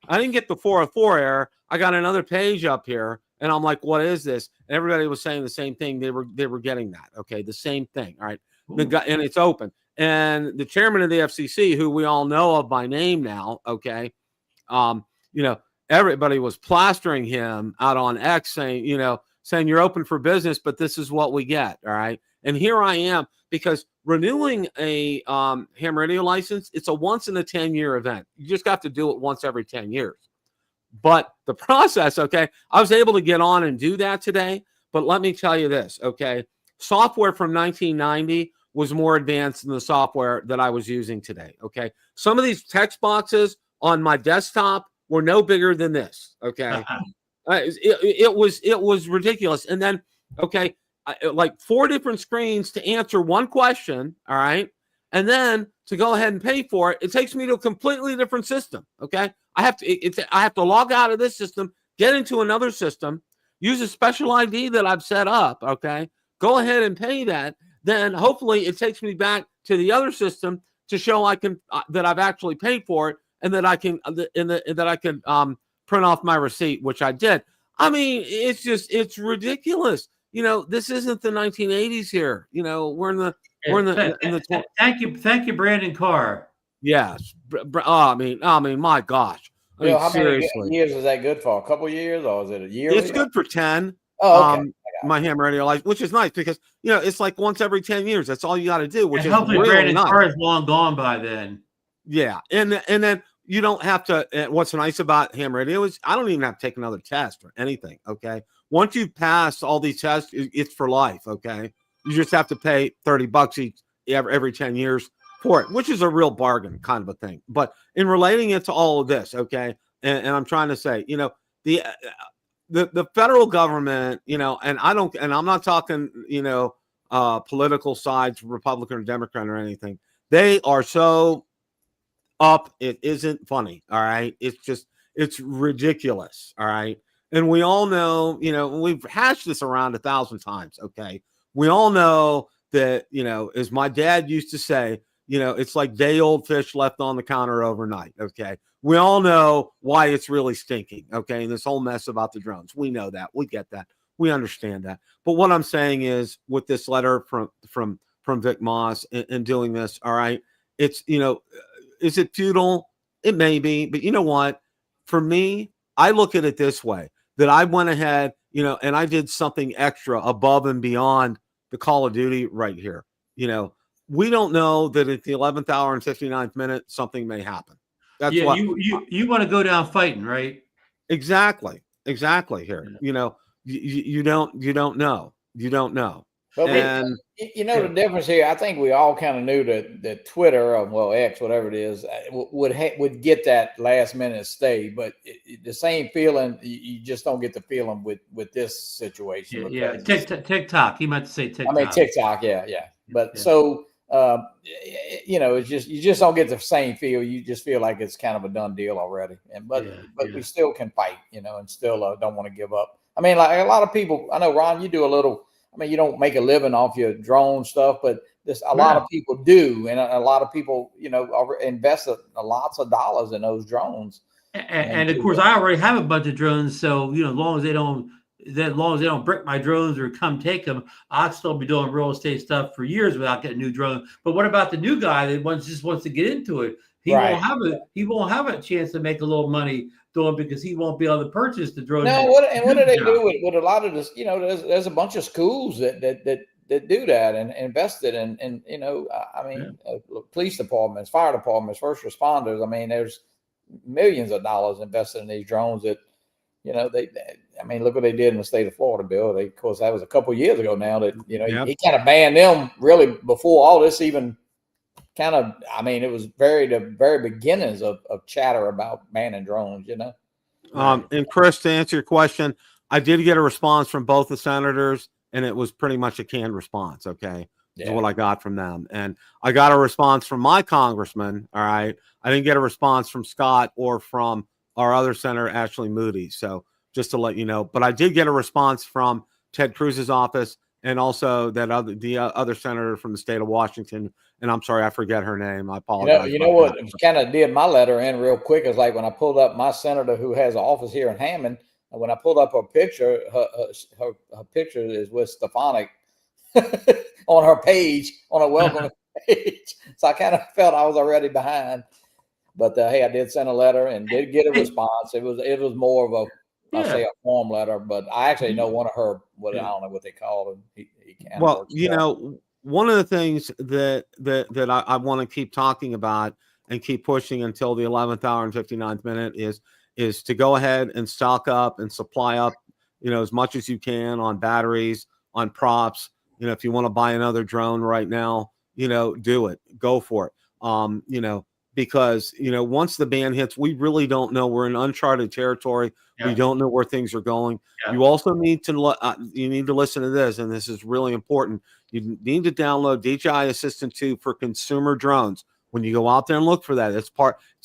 I didn't get the 404 error. I got another page up here and I'm like, what is this? And everybody was saying the same thing. They were getting that. Okay. The same thing. All right. And it's open. And the chairman of the FCC, who we all know of by name now. Okay. You know, everybody was plastering him out on X saying you're open for business, but this is what we get. All right. And here I am, because renewing a ham radio license, it's a once in a 10-year event. You just got to do it once every 10 years. But the process, okay, I was able to get on and do that today. But let me tell you this, okay, software from 1990 was more advanced than the software that I was using today. Okay. Some of these text boxes on my desktop were no bigger than this. Okay. It was ridiculous. And then, okay, like 4 different screens to answer one question. All right. And then to go ahead and pay for it, it takes me to a completely different system. Okay. I have to log out of this system, get into another system, use a special ID that I've set up. Okay. Go ahead and pay that. Then hopefully it takes me back to the other system to show that I've actually paid for it, and that I can print off my receipt, which I did. I mean, it's ridiculous. You know, this isn't the 1980s here. You know, we're in the Thank you, Brandon Carr. Yes. I mean, my gosh. I mean, how seriously. many years is that good for? A couple years, or is it a year? It's good for 10. Oh, okay. My ham radio license, which is nice because, you know, it's like once every 10 years. That's all you got to do, which is hopefully really Brandon nice. Carr is long gone by then. Yeah. And then you don't have to, what's nice about ham radio is I don't even have to take another test or anything. Okay. Once you pass all these tests, it's for life. Okay. You just have to pay $30 every 10 years for it, which is a real bargain kind of a thing. But in relating it to all of this, okay. And I'm trying to say, you know, the federal government, you know, and I'm not talking, you know, political sides, Republican or Democrat or anything. They are so up. It isn't funny. All right. It's ridiculous. All right. And we all know, you know, we've hashed this around 1,000 times. Okay. We all know that, you know, as my dad used to say, you know, it's like day old fish left on the counter overnight. Okay. We all know why it's really stinking. Okay. And this whole mess about the drones. We know that. We get that. We understand that. But what I'm saying is, with this letter from Vic Moss and doing this, all right, it's, you know, is it futile? It may be, but you know what? For me, I look at it this way, that I went ahead, you know, and I did something extra above and beyond the Call of Duty right here. You know, we don't know that at the 11th hour and 59th minute, something may happen. That's what you want to go down fighting, right? Exactly here. You know, you don't know. But And you know the difference here. I think we all kind of knew that Twitter, or well X, whatever it is, would get that last minute stay. But the same feeling, you just don't get the feeling with this situation. Yeah. TikTok. He meant to say TikTok. I mean TikTok. Yeah. But so you know, it's just you just don't get the same feel. You just feel like it's kind of a done deal already. But we still can fight, you know, and still don't want to give up. I mean, like a lot of people. I know, Ron, you do a little. I mean, you don't make a living off your drone stuff, but a lot of people do, and a lot of people, you know, invested lots of dollars in those drones. And of course, I already have a bunch of drones, so you know, as long as they don't break my drones or come take them, I'll still be doing real estate stuff for years without getting a new drone. But what about the new guy that just wants to get into it? He won't have a chance to make a little money doing because he won't be able to purchase the drone. No, what do they do with a lot of this? You know, there's a bunch of schools that do that and invested in you know, I mean, police departments, fire departments, first responders. I mean, there's millions of dollars invested in these drones that, you know, I mean, look what they did in the state of Florida, Bill. Of course, that was a couple of years ago now that, you know, he kind of banned them really before all this even kind of, I mean, it was the very beginnings of chatter about banning drones, you know. And Chris, to answer your question, I did get a response from both the senators, and it was pretty much a canned response. Okay. Is what I got from them. And I got a response from my congressman. All right. I didn't get a response from Scott or from our other senator, Ashley Moody. So just to let you know, but I did get a response from Ted Cruz's office and also the other senator from the state of Washington. And I'm sorry, I forget her name. I apologize. You know what kind of did my letter in real quick is like when I pulled up my senator who has an office here in Hammond. When I pulled up her picture, her picture is with Stefanik on her page, on a welcome page. So I kind of felt I was already behind. But hey, I did send a letter and did get a response. It was more of a a form letter, but I actually know one of her. I don't know what they call him. He well, you know, one of the things that I want to keep talking about and keep pushing until the 11th hour and 59th minute is to go ahead and stock up and supply up, you know, as much as you can on batteries, on props. You know, if you want to buy another drone right now, you know, do it. Go for it. You know, because, you know, once the ban hits, we really don't know. We're in uncharted territory. We don't know where things are going. You also need to listen to this, and this is really important. You need to download DJI Assistant 2 for consumer drones. When you go out there and look for that, it's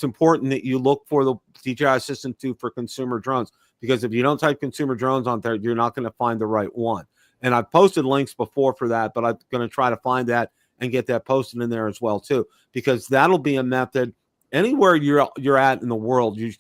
important that you look for the DJI Assistant 2 for consumer drones, because if you don't type consumer drones on there, you're not going to find the right one. And I've posted links before for that, but I'm going to try to find that and get that posted in there as well too, because that'll be a method anywhere you're at in the world. You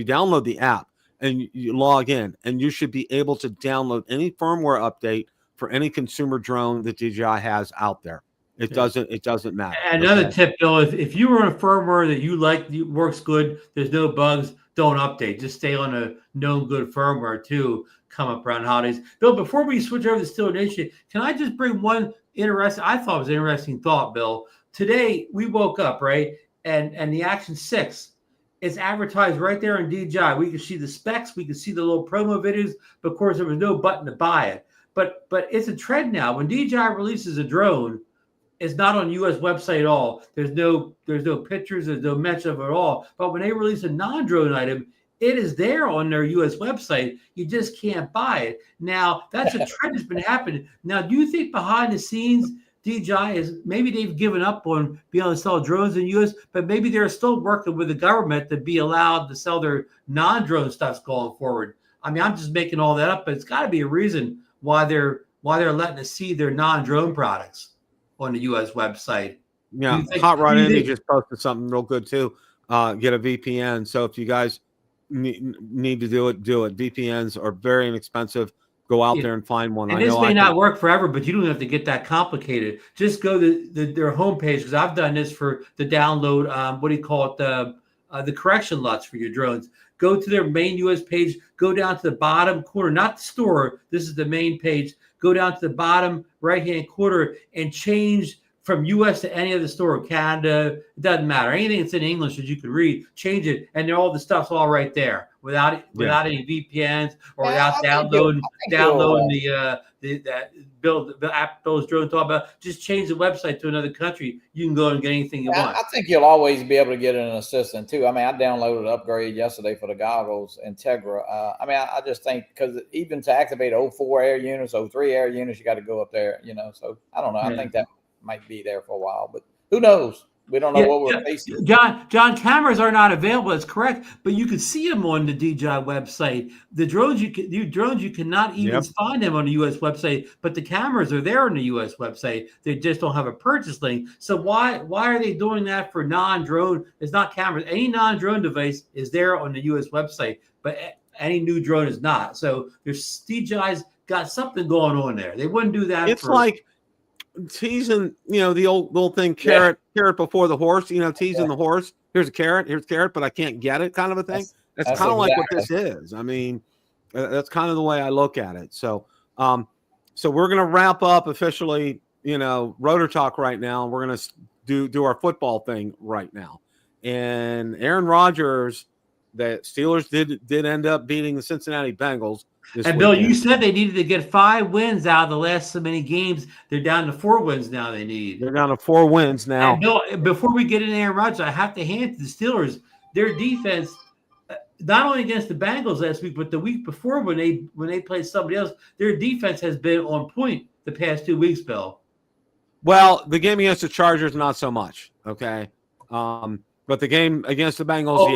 download the app and you log in, and you should be able to download any firmware update for any consumer drone that DJI has out there. It doesn't matter. Another tip, Bill, if you were on a firmware that you like, works good, there's no bugs, don't update. Just stay on a known good firmware too. Come up around holidays. Bill, before we switch over to Still Nation, can I just bring one I thought it was an interesting thought, Bill. Today we woke up, right? And the Action 6 is advertised right there on DJI. We can see the specs, we can see the little promo videos, but of course there was no button to buy it. But it's a trend now. When DJI releases a drone, it's not on US website at all. There's no pictures, there's no mention of it at all. But when they release a non-drone item, it is there on their US website. You just can't buy it. Now, that's a trend that's been happening. Now, do you think behind the scenes, DJI is maybe they've given up on being able to sell drones in the US, but maybe they're still working with the government to be allowed to sell their non-drone stuff going forward? I mean, I'm just making all that up, but it's got to be a reason why they're letting us see their non-drone products on the US website. Yeah, Hot Rod Indy just posted something real good too. Get a VPN. So if you guys need to do it. VPNs are very inexpensive. Go out there and find one. And this may not work forever, but you don't have to get that complicated. Just go to their homepage, because I've done this for the download. What do you call it? The correction LUTs for your drones. Go to their main US page. Go down to the bottom corner, not the store. This is the main page. Go down to the bottom right-hand corner and change from U.S. to any other store, Canada, it doesn't matter. Anything that's in English that you can read, change it, and all the stuff's all right there without any VPNs or without downloading the app those drones talk about. Just change the website to another country. You can go and get anything you want. I think you'll always be able to get an assistant too. I mean, I downloaded an upgrade yesterday for the goggles, Integra. I mean, I just think because even to activate 04 air units, 03 air units, you got to go up there, So I don't know. I think that might be there for a while, but who knows? We don't know what we're facing. John, cameras are not available. That's correct, but you can see them on the DJI website. The drones you cannot even find them on the US website, but the cameras are there on the US website. They just don't have a purchase link. So why are they doing that for non-drone? It's not cameras. Any non-drone device is there on the US website, but any new drone is not. So there's DJI's got something going on there. They wouldn't do that. It's like teasing, the old little thing, carrot before the horse, teasing the horse. Here's a carrot, but I can't get it, kind of a thing. That's kind of like what this is. I mean, that's kind of the way I look at it. So, so we're gonna wrap up officially, Rotor Talk right now. We're gonna do our football thing right now, and Aaron Rodgers, the Steelers did end up beating the Cincinnati Bengals. And Bill, you said they needed to get 5 wins out of the last so many games. They're down to 4 wins now. They're down to 4 wins now. And Bill, before we get into Aaron Rodgers, I have to hand to the Steelers their defense, not only against the Bengals last week, but the week before when they played somebody else. Their defense has been on point the past 2 weeks, Bill. Well, the game against the Chargers, not so much. Okay. But the game against the Bengals,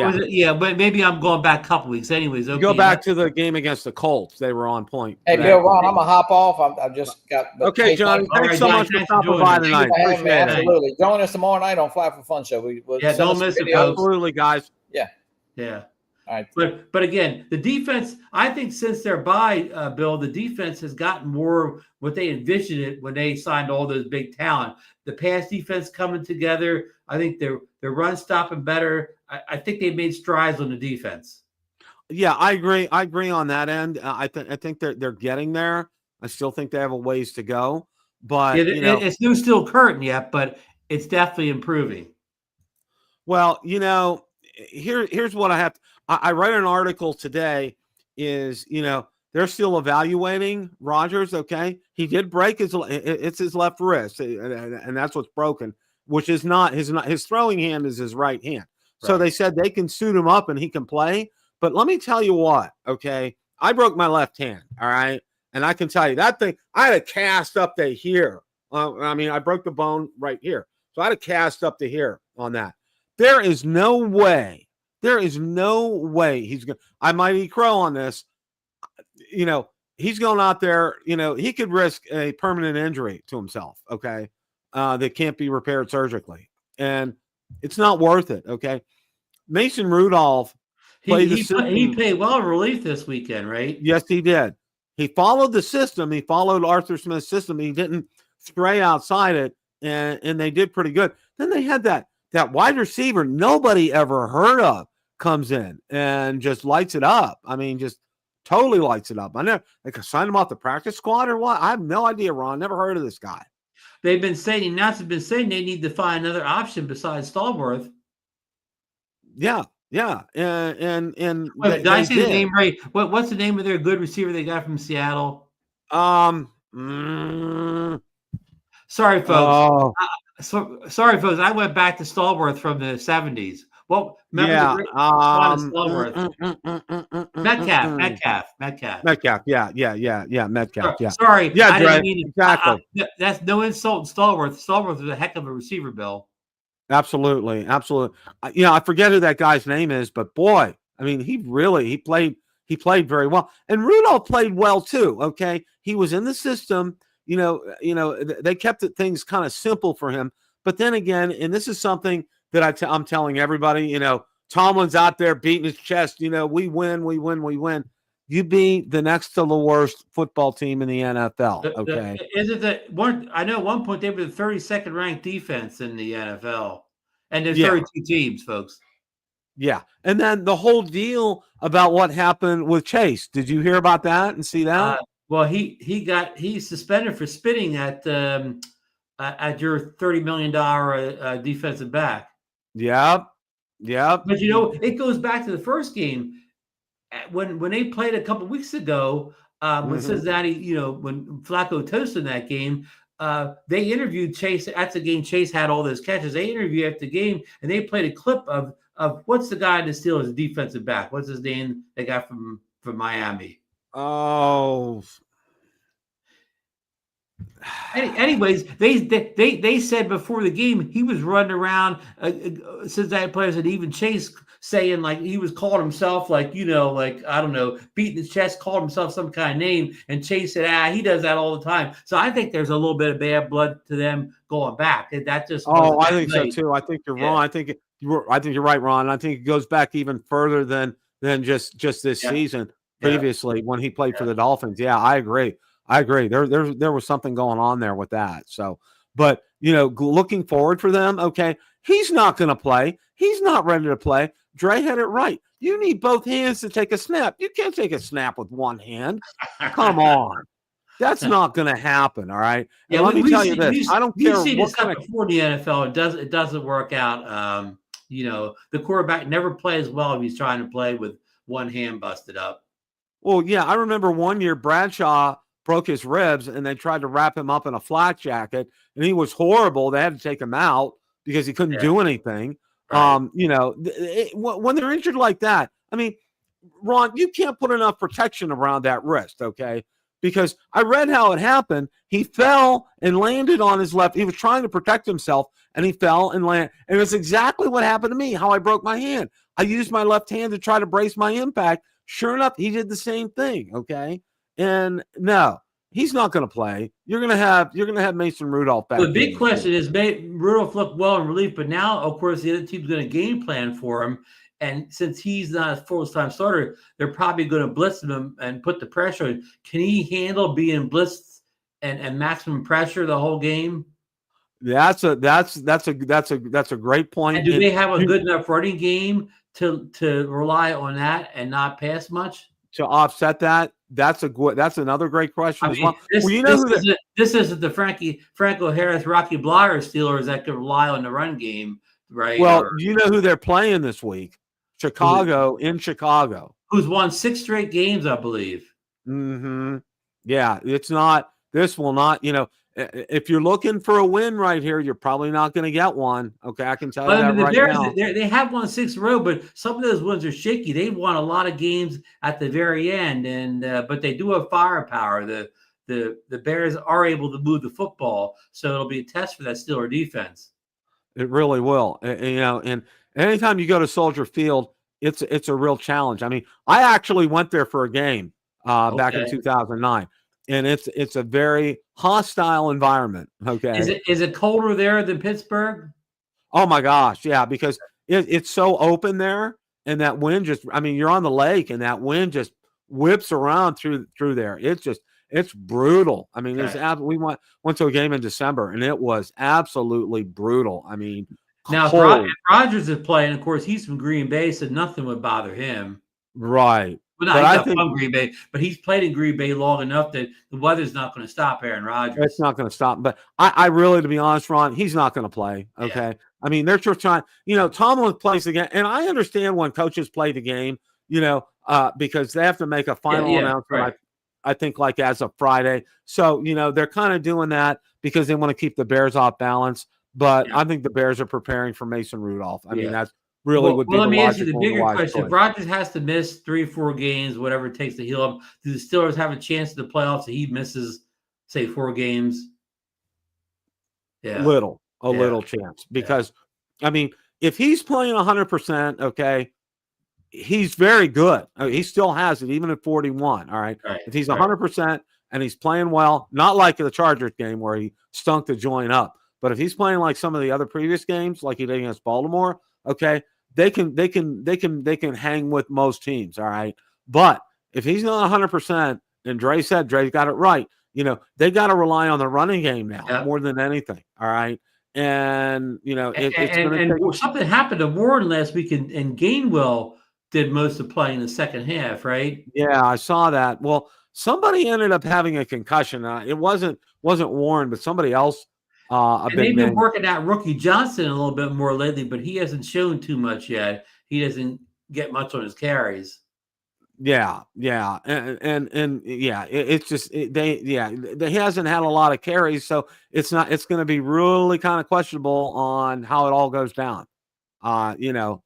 but maybe I'm going back a couple weeks. Anyways, okay. Go back to the game against the Colts. They were on point. Hey, Bill, Ron, I'm going to hop off. I've just got... Okay, John, thanks so much for stopping by tonight. Absolutely. Join us tomorrow night on Fly for Fun Show. Don't miss it, absolutely, guys. Yeah. All right. But again, the defense, I think since their bye, Bill, the defense has gotten more what they envisioned it when they signed all those big talent. The pass defense coming together. I think their run stopping better. I think they made strides on the defense. Yeah, I agree. I agree on that end. I think they're getting there. I still think they have a ways to go. But it's still curtain yet, but it's definitely improving. Well, here's what I have to, I read an article today is, they're still evaluating Rodgers. Okay. He did break his left wrist and that's what's broken, which is not his throwing hand is his right hand. Right. So they said they can suit him up and he can play. But let me tell you what, okay. I broke my left hand. All right. And I can tell you that thing, I had a cast up to here. I broke the bone right here. So I had a cast up to here on that. There is no way he's going to, I might eat crow on this. He's going out there, he could risk a permanent injury to himself. Okay. That can't be repaired surgically. And it's not worth it. Okay. Mason Rudolph he played well in relief this weekend, right? Yes, he did. He followed the system. He followed Arthur Smith's system. He didn't stray outside it. And they did pretty good. Then they had that wide receiver nobody ever heard of comes in and just lights it up. I mean, just totally lights it up. I never signed him off the practice squad or what? I have no idea, Ron. Never heard of this guy. They've been saying they need to find another option besides Stallworth. Yeah. And did I say the name right? What's the name of their good receiver they got from Seattle? Sorry, folks. Sorry, folks. I went back to Stallworth from the 70s. Well, remember Stallworth. Metcalf. Metcalf. Yeah. Metcalf. Yeah. Sorry. Yeah, right. Exactly. That's no insult to Stallworth. Stallworth was a heck of a receiver, Bill. Absolutely. I forget who that guy's name is, but boy, I mean, he played very well. And Rudolph played well too. Okay. He was in the system. They kept things kind of simple for him. But then again, and this is something that I'm telling everybody, Tomlin's out there beating his chest. We win. You beat the next to the worst football team in the NFL. Okay. Is it that one? I know at one point they were the 32nd ranked defense in the NFL, and there's 32 teams, folks. Yeah. And then the whole deal about what happened with Chase. Did you hear about that and see that? Well, he's suspended for spitting at at your $30 million defensive back. Yep. But it goes back to the first game when they played a couple weeks ago. When Cincinnati, when Flacco toasted that game, they interviewed Chase. That's the game Chase had all those catches. They interviewed after the game, and they played a clip of what's the guy that Steelers defensive back? What's his name? They got from Miami. Oh. Anyways, they said before the game he was running around Cincinnati players, and even Chase saying like he was calling himself like I don't know, beating his chest, called himself some kind of name, and Chase said he does that all the time. So I think there's a little bit of bad blood to them going back. That just I think so too. I think you're wrong. I think you're right, Ron. I think it goes back even further than just this season. Previously, when he played for the Dolphins, I agree. There was something going on there with that. So, but looking forward for them. Okay, he's not going to play. He's not ready to play. Dre had it right. You need both hands to take a snap. You can't take a snap with one hand. Come on. That's not going to happen. All right. Yeah, let me tell you this. I don't care what kind of before the NFL. It doesn't work out. The quarterback never plays well if he's trying to play with one hand busted up. Well, yeah, I remember one year Bradshaw broke his ribs and they tried to wrap him up in a flak jacket and he was horrible. They had to take him out because he couldn't do anything. Right. When they're injured like that, I mean, Ron, you can't put enough protection around that wrist, okay? Because I read how it happened. He fell and landed on his left. He was trying to protect himself and he fell and landed. And it's exactly what happened to me, how I broke my hand. I used my left hand to try to brace my impact. Sure enough, he did the same thing, okay? And no, he's not going to play. You're going to have Mason Rudolph back. The big question is, Rudolph looked well in relief, but now, of course, the other team's going to game plan for him. And since he's not a full-time starter, they're probably going to blitz him and put the pressure on. Can he handle being blitzed and maximum pressure the whole game? That's a great point. And do they have a good enough running game to rely on that and not pass much? To offset that, that's another great question as well. This isn't the Franco Harris, Rocky Blyer Steelers that could rely on the run game, right? Well, you know who they're playing this week? Chicago in Chicago, who's won 6 straight games, I believe. Mm-hmm. Yeah, it's not. This will not. If you're looking for a win right here, you're probably not going to get one. Okay, I can tell you that right now. They have won 6 in a row, but some of those wins are shaky. They've won a lot of games at the very end, and but they do have firepower. The Bears are able to move the football, so it'll be a test for that Steeler defense. It really will. And anytime you go to Soldier Field, it's a real challenge. I mean, I actually went there for a game back in 2009. And it's a very hostile environment. Okay. Is it colder there than Pittsburgh? Oh my gosh, yeah, because it's so open there, and that wind you're on the lake, and that wind just whips around through there. It's brutal. I mean, we went to a game in December, and it was absolutely brutal. I mean, now if Rodgers is playing, of course, he's from Green Bay, so nothing would bother him. Right. Well, he's not from Green Bay, but he's played in Green Bay long enough that the weather's not going to stop Aaron Rodgers. It's not going to stop. But I really, to be honest, Ron, he's not going to play. Okay. Yeah. I mean, they're just trying, Tomlin plays the game. And I understand when coaches play the game, because they have to make a final announcement, right. I think, like as of Friday. So, they're kind of doing that because they want to keep the Bears off balance. But I think the Bears are preparing for Mason Rudolph. I mean, that's really would be the let me ask you the logical bigger wise question. choice. If Rodgers has to miss 3-4 games, whatever it takes to heal up, do the Steelers have a chance in the playoffs if he misses, say, 4 games? Yeah. Little chance. Because, I mean, if he's playing 100%, okay, he's very good. He still has it, even at 41, all right? If he's 100% and he's playing well, not like the Chargers game where he stunk the joint up, but if he's playing like some of the other previous games, like he did against Baltimore, okay, they can hang with most teams, all right? But if he's not 100%, and Dre's got it right, they got to rely on the running game now more than anything, all right? And, something happened to Warren last week, and Gainwell did most of playing the second half, right? Yeah, I saw that. Well, somebody ended up having a concussion. It wasn't Warren, but somebody else a And big they've been name. working out Rookie Johnson a little bit more lately, but he hasn't shown too much yet. He doesn't get much on his carries. Yeah, yeah, and yeah, it's just he hasn't had a lot of carries, so it's going to be really kind of questionable on how it all goes down. You know,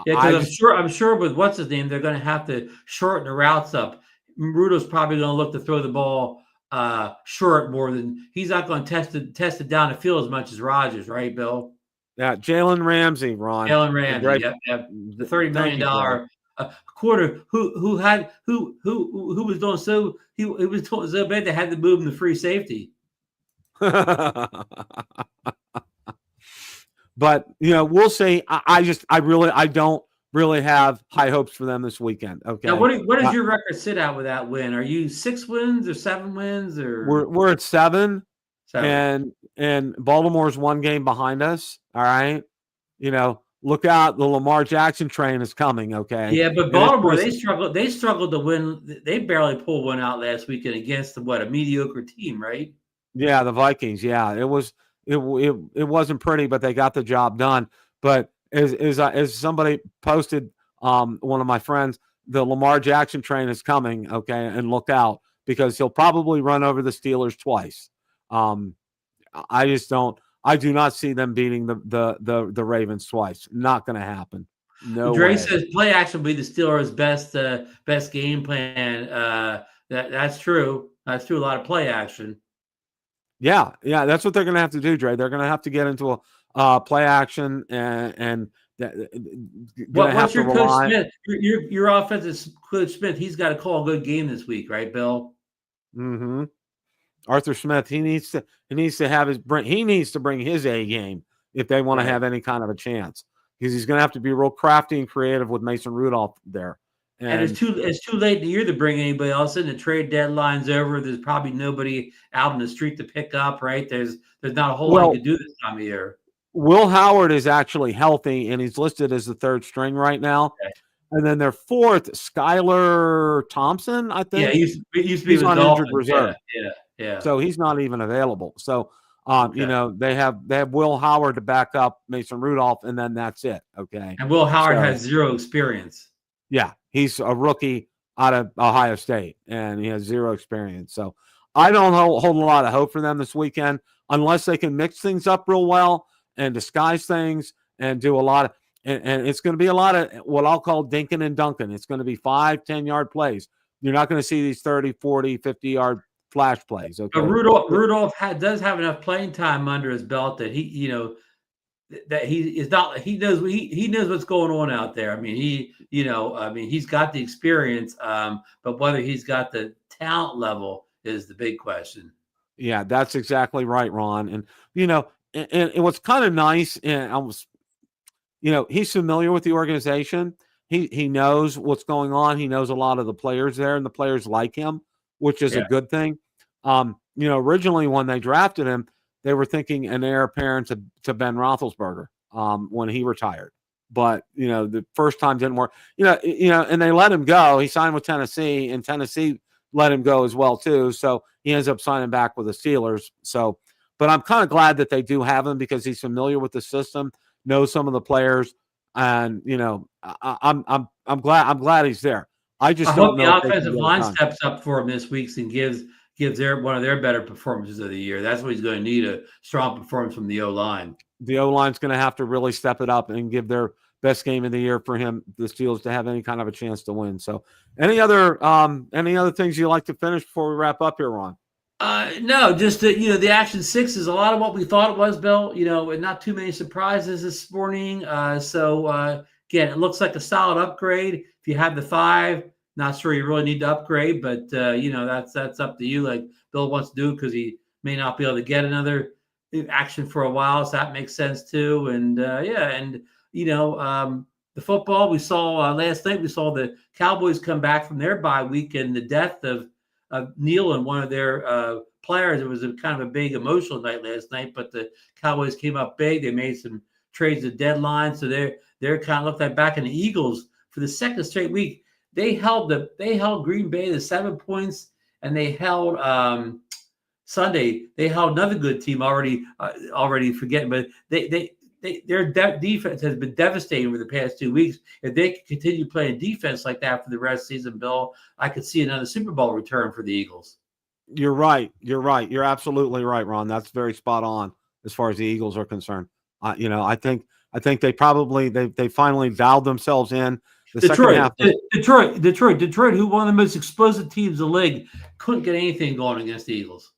Yeah, I because just I'm sure with what's his name, they're going to have to shorten the routes up. Rudo's probably going to look to throw the ball short more than he's not going to test it down the field as much as Rodgers, right, Bill? yeah, Jalen Ramsey, Ron, Jalen Ramsey, Great, yep. The $30 thank you, million quarter who was doing so he was doing so bad they had to move him to free safety. But we'll see. I don't really have high hopes for them this weekend. Okay. Now, what does your record sit at with that win? Are you 6 wins or 7 wins or? We're at 7, and Baltimore's 1 game behind us. All right. Look out, the Lamar Jackson train is coming. Okay. Yeah, but Baltimore they struggled to win. They barely pulled one out last weekend against a mediocre team, right? Yeah, the Vikings. Yeah, it wasn't pretty, but they got the job done. But as somebody posted, one of my friends, the Lamar Jackson train is coming. Okay, and look out because he'll probably run over the Steelers twice. I do not see them beating the Ravens twice. Not going to happen. No Dre way. says play action will be the Steelers' best game plan. That's true. That's true. A lot of play action. Yeah, that's what they're going to have to do, Dre. They're going to have to get into a play action and what's your coach Smith? Your offensive coach Smith. He's got to call a good game this week, right, Bill? Mm-hmm. Arthur Smith. He needs to bring his A game if they want to have any kind of a chance, because he's going to have to be real crafty and creative with Mason Rudolph there. And it's too late in the year to bring anybody else in. The trade deadline's over. There's probably nobody out in the street to pick up, right? There's not a whole lot you can do this time of year. Will Howard is actually healthy, and he's listed as the 3rd string right now. Okay. And then their 4th, Skylar Thompson, I think. Yeah, he used to be he's on injured reserve. Yeah. So he's not even available. So they have Will Howard to back up Mason Rudolph, and then that's it. Okay. And Will Howard has 0 experience. Yeah, he's a rookie out of Ohio State, and he has 0 experience. So I don't hold a lot of hope for them this weekend unless they can mix things up real well and disguise things and do a lot of and it's going to be a lot of what I'll call dinking and dunking. It's going to be 5-10-yard plays. You're not going to see these 30, 40, 50-yard flash plays. Okay. But Rudolph does have enough playing time under his belt that he knows what's going on out there. I mean, he's got the experience, but whether he's got the talent level is the big question. Yeah, that's exactly right, Ron. And and what's kind of nice, and almost, he's familiar with the organization. He knows what's going on. He knows a lot of the players there, and the players like him, which is a good thing. Originally when they drafted him, they were thinking an heir apparent to Ben Roethlisberger when he retired. But, the first time didn't work. And they let him go. He signed with Tennessee, and Tennessee let him go as well, too. So he ends up signing back with the Steelers. So, but I'm kind of glad that they do have him because he's familiar with the system, knows some of the players, and I'm glad he's there. I hope the offensive line steps up for him this week and gives one of their better performances of the year. That's what he's going to need, a strong performance from the O-line. The O-line's going to have to really step it up and give their best game of the year for him, the Steelers, to have any kind of a chance to win. So any other things you like to finish before we wrap up here, Ron? No, just the Action 6 is a lot of what we thought it was, Bill, and not too many surprises this morning. Again, it looks like a solid upgrade. If you have the 5, not sure you really need to upgrade, but that's up to you. Like Bill wants to do, because he may not be able to get another Action for a while, so that makes sense too. And the football we saw last night, we saw the Cowboys come back from their bye week, and the death of Neal and one of their players. It was a kind of a big emotional night last night, but the Cowboys came up big. They made some trades at deadline, so they're kind of looked like back in the Eagles for the 2nd straight week. They held Green Bay to 7 points, and they held Sunday, they held another good team already forgetting, but their defense has been devastating over the past 2 weeks. If they can continue playing defense like that for the rest of the season, Bill, I could see another Super Bowl return for the Eagles. You're right. You're absolutely right, Ron. That's very spot on as far as the Eagles are concerned. I think they finally dialed themselves in. Detroit, who one of the most explosive teams in the league, couldn't get anything going against the Eagles.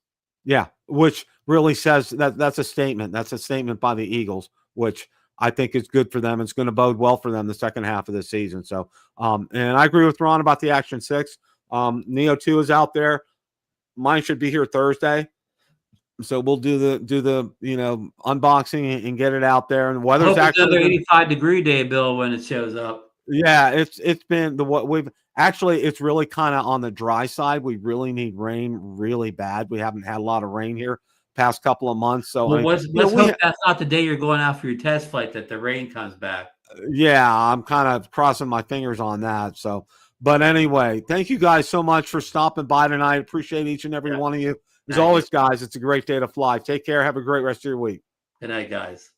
Yeah, which really says that's a statement. That's a statement by the Eagles, which I think is good for them. It's going to bode well for them the second half of the season. So, and I agree with Ron about the Action 6. Neo 2 is out there. Mine should be here Thursday. So we'll do the unboxing and get it out there. And weather's actually another 85-degree day, Bill, when it shows up. Yeah, it's been it's really kind of on the dry side. We really need rain really bad. We haven't had a lot of rain here past couple of months. So let's hope that's not the day you're going out for your test flight, that the rain comes back. Yeah, I'm kind of crossing my fingers on that. So, but anyway, thank you guys so much for stopping by tonight. Appreciate each and every one of you. As always, guys, it's a great day to fly. Take care. Have a great rest of your week. Good night, guys.